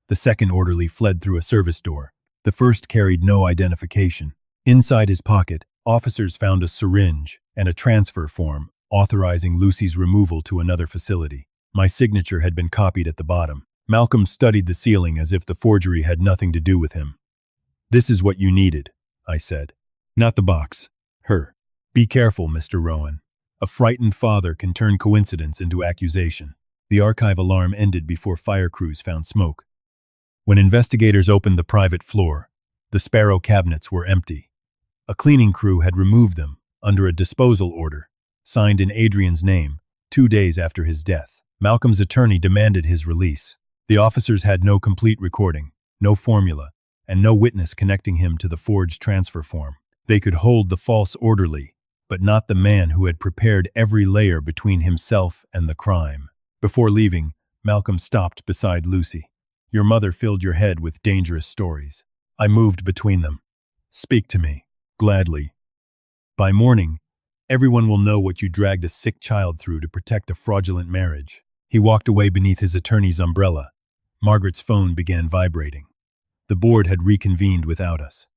The second orderly fled through a service door. The first carried no identification. Inside his pocket, officers found a syringe and a transfer form authorizing Lucy's removal to another facility. My signature had been copied at the bottom. Malcolm studied the ceiling as if the forgery had nothing to do with him. "This is what you needed," I said. "Not the box. Her. Be careful, Mr. Rowan. A frightened father can turn coincidence into accusation." The archive alarm ended before fire crews found smoke. When investigators opened the private floor, the Sparrow cabinets were empty. A cleaning crew had removed them under a disposal order, signed in Adrian's name, 2 days after his death. Malcolm's attorney demanded his release. The officers had no complete recording, no formula, and no witness connecting him to the forged transfer form. They could hold the false orderly, but not the man who had prepared every layer between himself and the crime. Before leaving, Malcolm stopped beside Lucy. "Your mother filled your head with dangerous stories." I moved between them. "Speak to me." "Gladly." "By morning, everyone will know what you dragged a sick child through to protect a fraudulent marriage." He walked away beneath his attorney's umbrella. Margaret's phone began vibrating. The board had reconvened without us.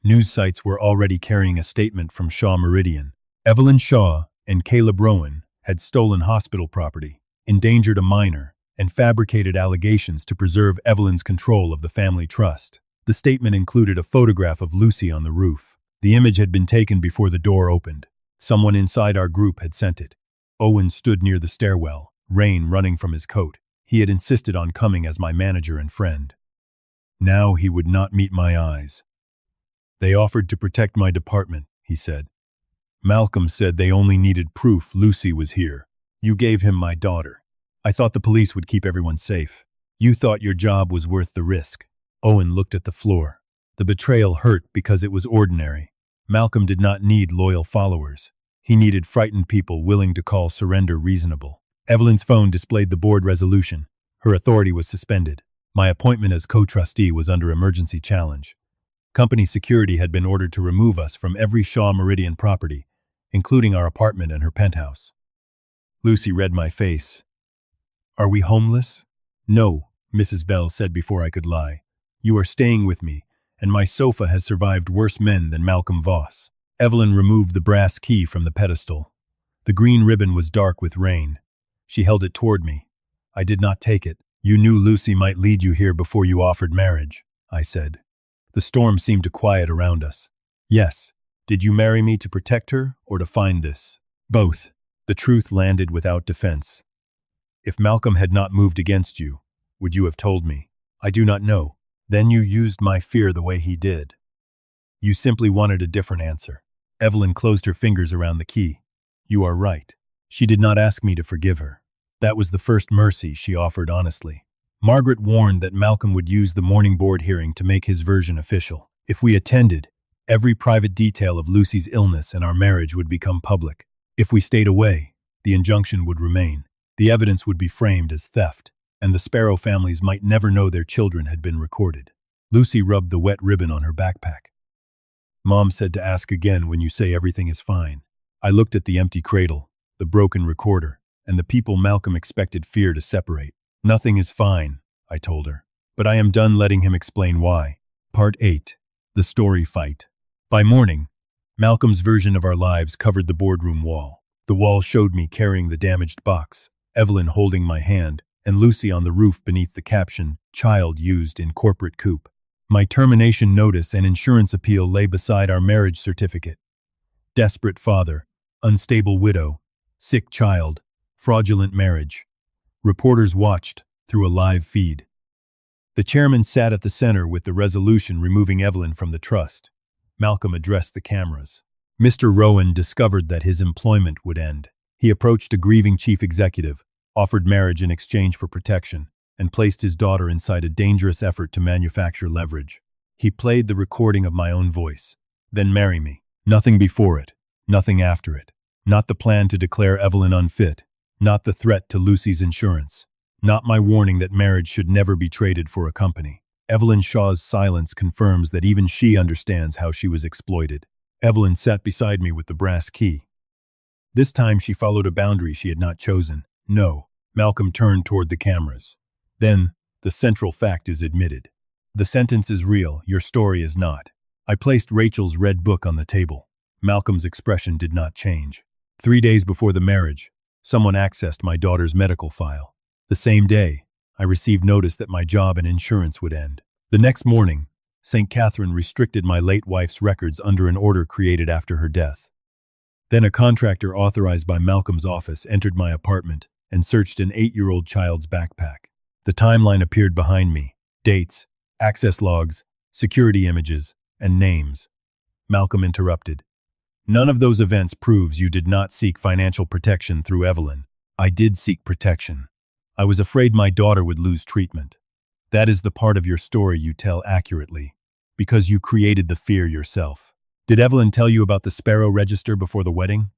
News sites were already carrying a statement from Shaw Meridian. Evelyn Shaw and Caleb Rowan had stolen hospital property, endangered a minor, and fabricated allegations to preserve Evelyn's control of the family trust. The statement included a photograph of Lucy on the roof. The image had been taken before the door opened. Someone inside our group had sent it. Owen stood near the stairwell, rain running from his coat. He had insisted on coming as my manager and friend. Now he would not meet my eyes. "They offered to protect my department," he said. "Malcolm said they only needed proof Lucy was here. You gave him my daughter. I thought the police would keep everyone safe. You thought your job was worth the risk." Owen looked at the floor. The betrayal hurt because it was ordinary. Malcolm did not need loyal followers. He needed frightened people willing to call surrender reasonable. Evelyn's phone displayed the board resolution. Her authority was suspended. My appointment as co-trustee was under emergency challenge. Company security had been ordered to remove us from every Shaw Meridian property, including our apartment and her penthouse. Lucy read my face. "Are we homeless?" "No," Mrs. Bell said before I could lie. "You are staying with me, and my sofa has survived worse men than Malcolm Voss." Evelyn removed the brass key from the pedestal. The green ribbon was dark with rain. She held it toward me. I did not take it. "You knew Lucy might lead you here before you offered marriage," I said. The storm seemed to quiet around us. "Yes. Did you marry me to protect her or to find this?" "Both." The truth landed without defense. "If Malcolm had not moved against you, would you have told me?" "I do not know." "Then you used my fear the way he did." "You simply wanted a different answer." Evelyn closed her fingers around the key. "You are right. She did not ask me to forgive her. That was the first mercy she offered honestly." Margaret warned that Malcolm would use the morning board hearing to make his version official. If we attended, every private detail of Lucy's illness and our marriage would become public. If we stayed away, the injunction would remain. The evidence would be framed as theft, and the Sparrow families might never know their children had been recorded. Lucy rubbed the wet ribbon on her backpack. "Mom said to ask again when you say everything is fine." I looked at the empty cradle, the broken recorder, and the people Malcolm expected fear to separate. "Nothing is fine," I told her, "but I am done letting him explain why." Part 8. The Story Fight. By morning, Malcolm's version of our lives covered the boardroom wall. The wall showed me carrying the damaged box, Evelyn holding my hand, and Lucy on the roof beneath the caption, "Child used in corporate coup." My termination notice and insurance appeal lay beside our marriage certificate. Desperate father, unstable widow, sick child, fraudulent marriage. Reporters watched through a live feed. The chairman sat at the center with the resolution removing Evelyn from the trust. Malcolm addressed the cameras. Mr. Rowan discovered that his employment would end. He approached a grieving chief executive, offered marriage in exchange for protection, and placed his daughter inside a dangerous effort to manufacture leverage. He played the recording of my own voice. "Then marry me." Nothing before it, nothing after it. Not the plan to declare Evelyn unfit, not the threat to Lucy's insurance, Not my warning that marriage should never be traded for a company. Evelyn Shaw's silence confirms that even she understands how she was exploited. Evelyn sat beside me with the brass key. This time she followed a boundary she had not chosen. No. Malcolm turned toward the cameras. Then, the central fact is admitted. The sentence is real, your story is not. I placed Rachel's red book on the table. Malcolm's expression did not change. 3 days before the marriage, someone accessed my daughter's medical file. The same day, I received notice that my job and insurance would end. The next morning, St. Catherine restricted my late wife's records under an order created after her death. Then a contractor authorized by Malcolm's office entered my apartment and searched an 8-year-old child's backpack. The timeline appeared behind me: dates, access logs, security images, and names. Malcolm interrupted. None of those events proves you did not seek financial protection through Evelyn. I did seek protection. I was afraid my daughter would lose treatment. That is the part of your story you tell accurately, because you created the fear yourself. Did Evelyn tell you about the Sparrow Register before the wedding?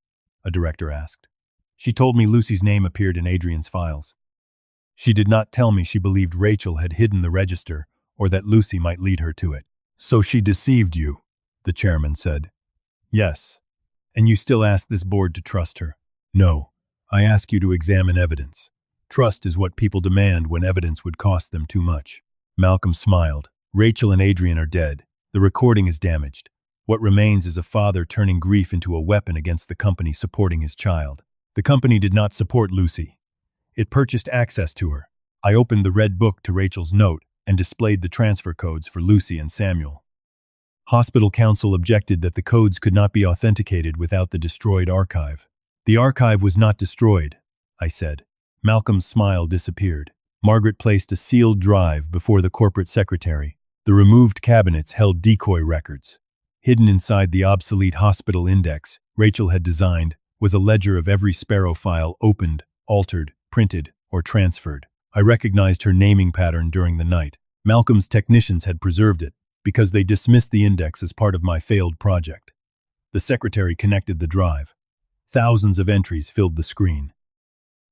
A director asked. She told me Lucy's name appeared in Adrian's files. She did not tell me she believed Rachel had hidden the register or that Lucy might lead her to it. So she deceived you, the chairman said. Yes. And you still ask this board to trust her? No. I ask you to examine evidence. Trust is what people demand when evidence would cost them too much. Malcolm smiled. Rachel and Adrian are dead. The recording is damaged. What remains is a father turning grief into a weapon against the company supporting his child. The company did not support Lucy. It purchased access to her. I opened the red book to Rachel's note and displayed the transfer codes for Lucy and Samuel. Hospital counsel objected that the codes could not be authenticated without the destroyed archive. The archive was not destroyed, I said. Malcolm's smile disappeared. Margaret placed a sealed drive before the corporate secretary. The removed cabinets held decoy records. Hidden inside the obsolete hospital index Rachel had designed was a ledger of every Sparrow file opened, altered, printed, or transferred. I recognized her naming pattern during the night. Malcolm's technicians had preserved it because they dismissed the index as part of my failed project. The secretary connected the drive. Thousands of entries filled the screen.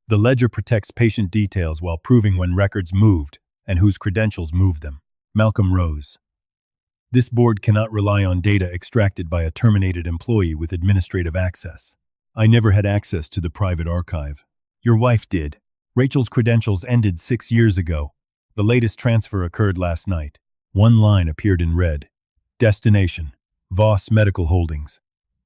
The ledger protects patient details while proving when records moved and whose credentials moved them. Malcolm rose. This board cannot rely on data extracted by a terminated employee with administrative access. I never had access to the private archive. Your wife did. Rachel's credentials ended 6 years ago. The latest transfer occurred last night. One line appeared in red. Destination: Voss Medical Holdings.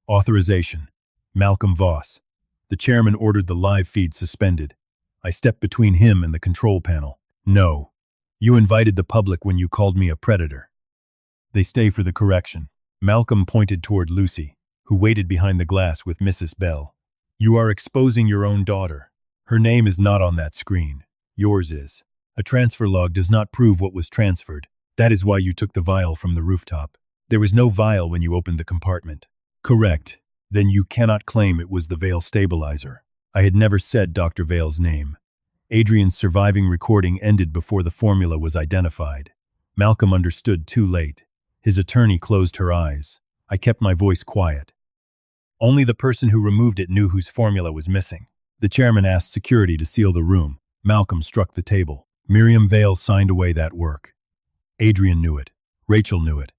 Authorization: Malcolm Voss. The chairman ordered the live feed suspended. I stepped between him and the control panel. No. You invited the public when you called me a predator. They stay for the correction. Malcolm pointed toward Lucy, who waited behind the glass with Mrs. Bell. You are exposing your own daughter. Her name is not on that screen. Yours is. A transfer log does not prove what was transferred. That is why you took the vial from the rooftop. There was no vial when you opened the compartment. Correct. Then you cannot claim it was the Vale stabilizer. I had never said Dr. Vale's name. Adrian's surviving recording ended before the formula was identified. Malcolm understood too late. His attorney closed her eyes. I kept my voice quiet. Only the person who removed it knew whose formula was missing. The chairman asked security to seal the room. Malcolm struck the table. Miriam Vale signed away that work. Adrian knew it. Rachel knew it.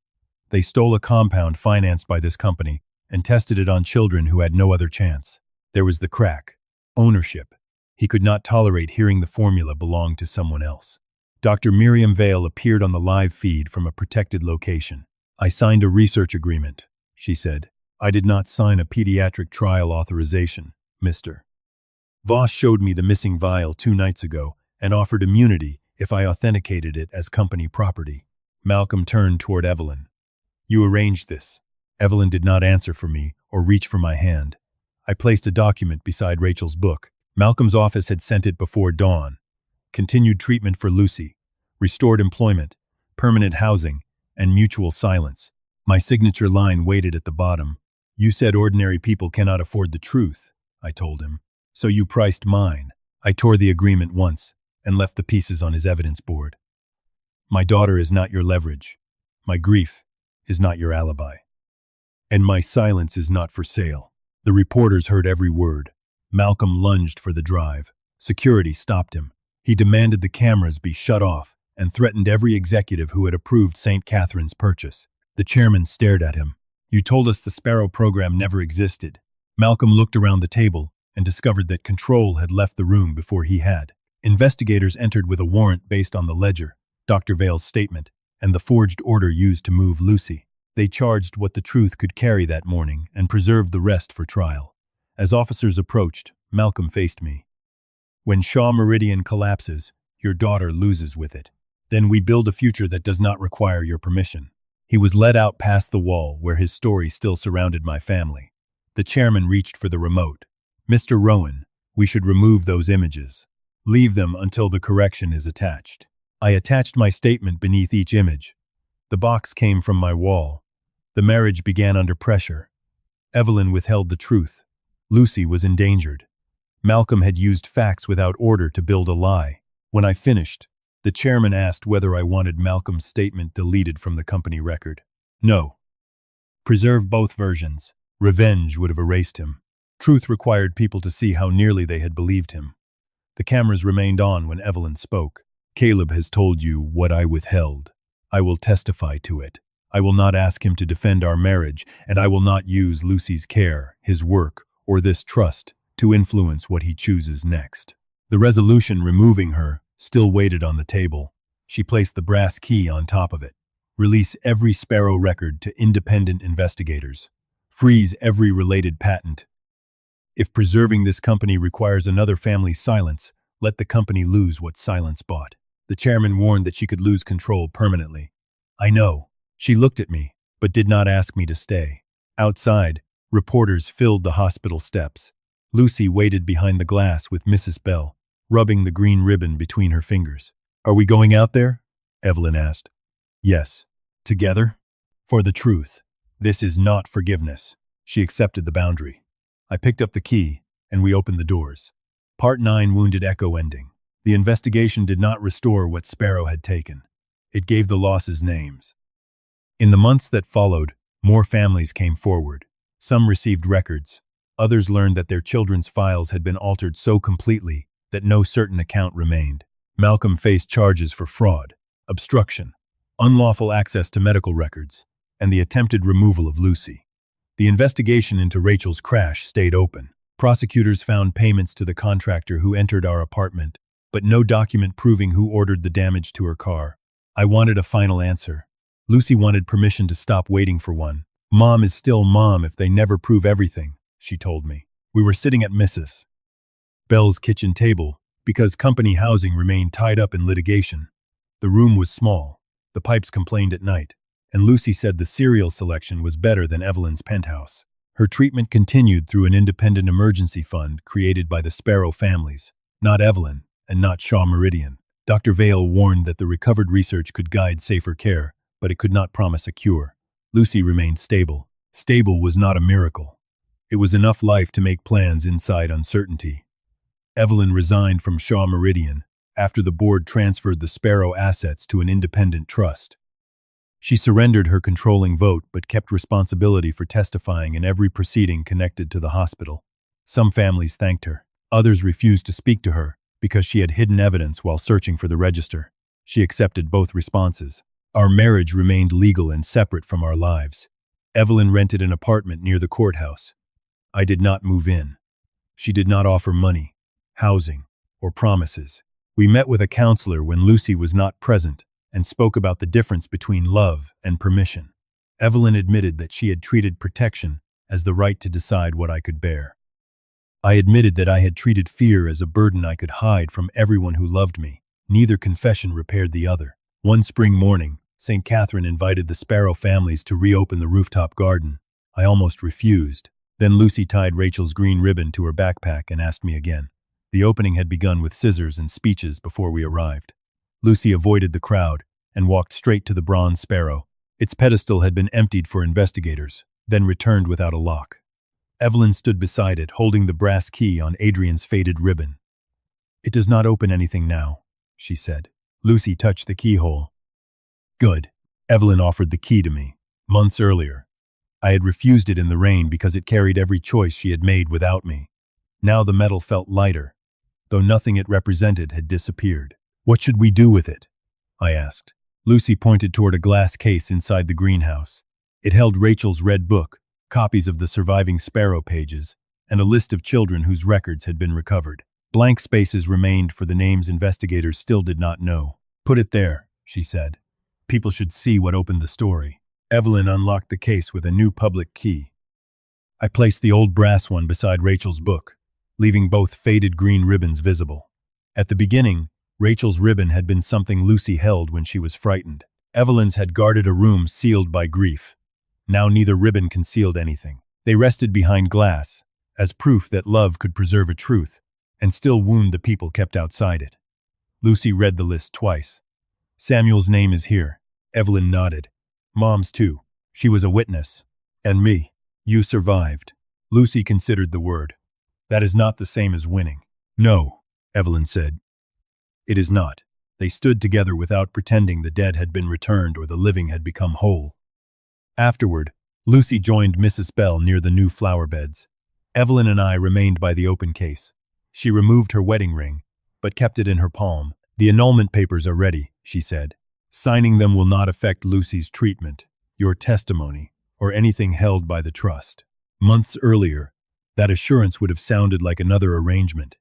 They stole a compound financed by this company and tested it on children who had no other chance. There was the crack. Ownership. He could not tolerate hearing the formula belonged to someone else. Dr. Miriam Vale appeared on the live feed from a protected location. I signed a research agreement, she said. I did not sign a pediatric trial authorization, Mr. Voss showed me the missing vial 2 nights ago and offered immunity if I authenticated it as company property. Malcolm turned toward Evelyn. You arranged this. Evelyn did not answer for me or reach for my hand. I placed a document beside Rachel's book. Malcolm's office had sent it before dawn. Continued treatment for Lucy, restored employment, permanent housing, and mutual silence. My signature line waited at the bottom. You said ordinary people cannot afford the truth, I told him. So you priced mine. I tore the agreement once and left the pieces on his evidence board. My daughter is not your leverage. My grief is not your alibi. And my silence is not for sale. The reporters heard every word. Malcolm lunged for the drive. Security stopped him. He demanded the cameras be shut off and threatened every executive who had approved St. Catherine's purchase. The chairman stared at him. "You told us the Sparrow program never existed." Malcolm looked around the table and discovered that Control had left the room before he had. Investigators entered with a warrant based on the ledger, Dr. Vale's statement, and the forged order used to move Lucy. They charged what the truth could carry that morning and preserved the rest for trial. As officers approached, Malcolm faced me. "When Shaw Meridian collapses, your daughter loses with it. Then we build a future that does not require your permission." He was led out past the wall where his story still surrounded my family. The chairman reached for the remote. "Mr. Rowan, we should remove those images. Leave them until the correction is attached." I attached my statement beneath each image. The box came from my wall. The marriage began under pressure. Evelyn withheld the truth. Lucy was endangered. Malcolm had used facts without order to build a lie. When I finished, the chairman asked whether I wanted Malcolm's statement deleted from the company record. No. Preserve both versions. Revenge would have erased him. Truth required people to see how nearly they had believed him. The cameras remained on when Evelyn spoke. "Caleb has told you what I withheld. I will testify to it. I will not ask him to defend our marriage, and I will not use Lucy's care, his work, or this trust to influence what he chooses next." The resolution removing her still waited on the table. She placed the brass key on top of it. "Release every Sparrow record to independent investigators. Freeze every related patent. If preserving this company requires another family's silence, let the company lose what silence bought." The chairman warned that she could lose control permanently. "I know." She looked at me, but did not ask me to stay. Outside, reporters filled the hospital steps. Lucy waited behind the glass with Mrs. Bell, rubbing the green ribbon between her fingers. "Are we going out there?" Evelyn asked. "Yes. Together? For the truth. This is not forgiveness." She accepted the boundary. I picked up the key, and we opened the doors. Part 9 Wounded Echo ending. The investigation did not restore what Sparrow had taken. It gave the losses names. In the months that followed, more families came forward. Some received records. Others learned that their children's files had been altered so completely that no certain account remained. Malcolm faced charges for fraud, obstruction, unlawful access to medical records, and the attempted removal of Lucy. The investigation into Rachel's crash stayed open. Prosecutors found payments to the contractor who entered our apartment, but no document proving who ordered the damage to her car. I wanted a final answer. Lucy wanted permission to stop waiting for one. "Mom is still mom if they never prove everything," she told me. We were sitting at Mrs. Bell's kitchen table because company housing remained tied up in litigation. The room was small. The pipes complained at night, and Lucy said the cereal selection was better than Evelyn's penthouse. Her treatment continued through an independent emergency fund created by the Sparrow families, not Evelyn and not Shaw Meridian. Dr. Vale warned that the recovered research could guide safer care, but it could not promise a cure. Lucy remained stable. Stable was not a miracle. It was enough life to make plans inside uncertainty. Evelyn resigned from Shaw Meridian after the board transferred the Sparrow assets to an independent trust. She surrendered her controlling vote but kept responsibility for testifying in every proceeding connected to the hospital. Some families thanked her. Others refused to speak to her because she had hidden evidence while searching for the register. She accepted both responses. Our marriage remained legal and separate from our lives. Evelyn rented an apartment near the courthouse. I did not move in. She did not offer money, housing, or promises. We met with a counselor when Lucy was not present and spoke about the difference between love and permission. Evelyn admitted that she had treated protection as the right to decide what I could bear. I admitted that I had treated fear as a burden I could hide from everyone who loved me. Neither confession repaired the other. One spring morning, St. Catherine invited the Sparrow families to reopen the rooftop garden. I almost refused. Then Lucy tied Rachel's green ribbon to her backpack and asked me again. The opening had begun with scissors and speeches before we arrived. Lucy avoided the crowd and walked straight to the bronze Sparrow. Its pedestal had been emptied for investigators, then returned without a lock. Evelyn stood beside it, holding the brass key on Adrian's faded ribbon. "It does not open anything now," she said. Lucy touched the keyhole. "Good." Evelyn offered the key to me. Months earlier, I had refused it in the rain because it carried every choice she had made without me. Now the metal felt lighter. though nothing it represented had disappeared. "What should we do with it?" I asked. Lucy pointed toward a glass case inside the greenhouse. It held Rachel's red book, copies of the surviving Sparrow pages, and a list of children whose records had been recovered. Blank spaces remained for the names investigators still did not know. "Put it there," she said. "People should see what opened the story." Evelyn unlocked the case with a new public key. I placed the old brass one beside Rachel's book, leaving both faded green ribbons visible. At the beginning, Rachel's ribbon had been something Lucy held when she was frightened. Evelyn's had guarded a room sealed by grief. Now neither ribbon concealed anything. They rested behind glass, as proof that love could preserve a truth, and still wound the people kept outside it. Lucy read the list twice. "Samuel's name is here." Evelyn nodded. "Mom's too. She was a witness. And me. You survived." Lucy considered the word. "That is not the same as winning." "No," Evelyn said. "It is not." They stood together without pretending the dead had been returned or the living had become whole. Afterward, Lucy joined Mrs. Bell near the new flower beds. Evelyn and I remained by the open case. She removed her wedding ring, but kept it in her palm. "The annulment papers are ready," she said. "Signing them will not affect Lucy's treatment, your testimony, or anything held by the trust." Months earlier, that assurance would have sounded like another arrangement.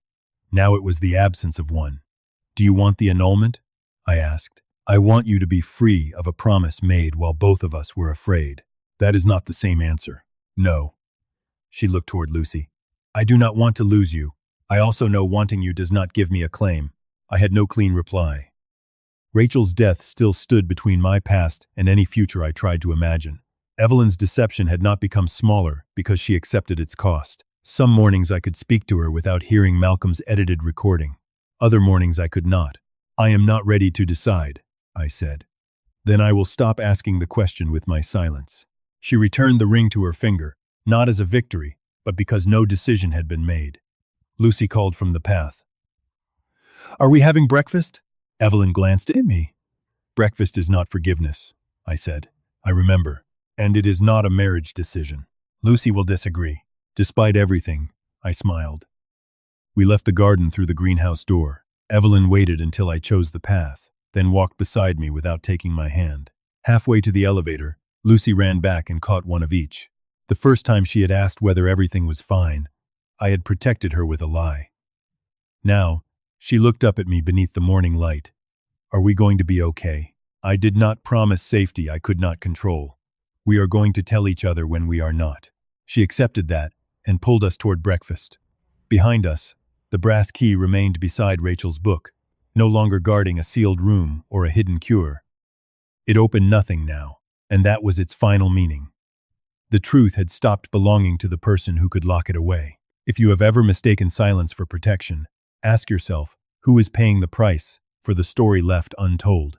Now it was the absence of one. "Do you want the annulment?" I asked. "I want you to be free of a promise made while both of us were afraid." "That is not the same answer." "No." She looked toward Lucy. "I do not want to lose you. I also know wanting you does not give me a claim." I had no clean reply. Rachel's death still stood between my past and any future I tried to imagine. Evelyn's deception had not become smaller because she accepted its cost. Some mornings I could speak to her without hearing Malcolm's edited recording. Other mornings I could not. "I am not ready to decide," I said. "Then I will stop asking the question with my silence." She returned the ring to her finger, not as a victory, but because no decision had been made. Lucy called from the path. "Are we having breakfast?" Evelyn glanced at me. "Breakfast is not forgiveness," I said. "I remember. And it is not a marriage decision." "Lucy will disagree." "Despite everything," I smiled. We left the garden through the greenhouse door. Evelyn waited until I chose the path, then walked beside me without taking my hand. Halfway to the elevator, Lucy ran back and caught one of each. The first time she had asked whether everything was fine, I had protected her with a lie. Now, she looked up at me beneath the morning light. "Are we going to be okay?" I did not promise safety I could not control. "We are going to tell each other when we are not." She accepted that and pulled us toward breakfast. Behind us, the brass key remained beside Rachel's book, no longer guarding a sealed room or a hidden cure. It opened nothing now, and that was its final meaning. The truth had stopped belonging to the person who could lock it away. If you have ever mistaken silence for protection, ask yourself, who is paying the price for the story left untold?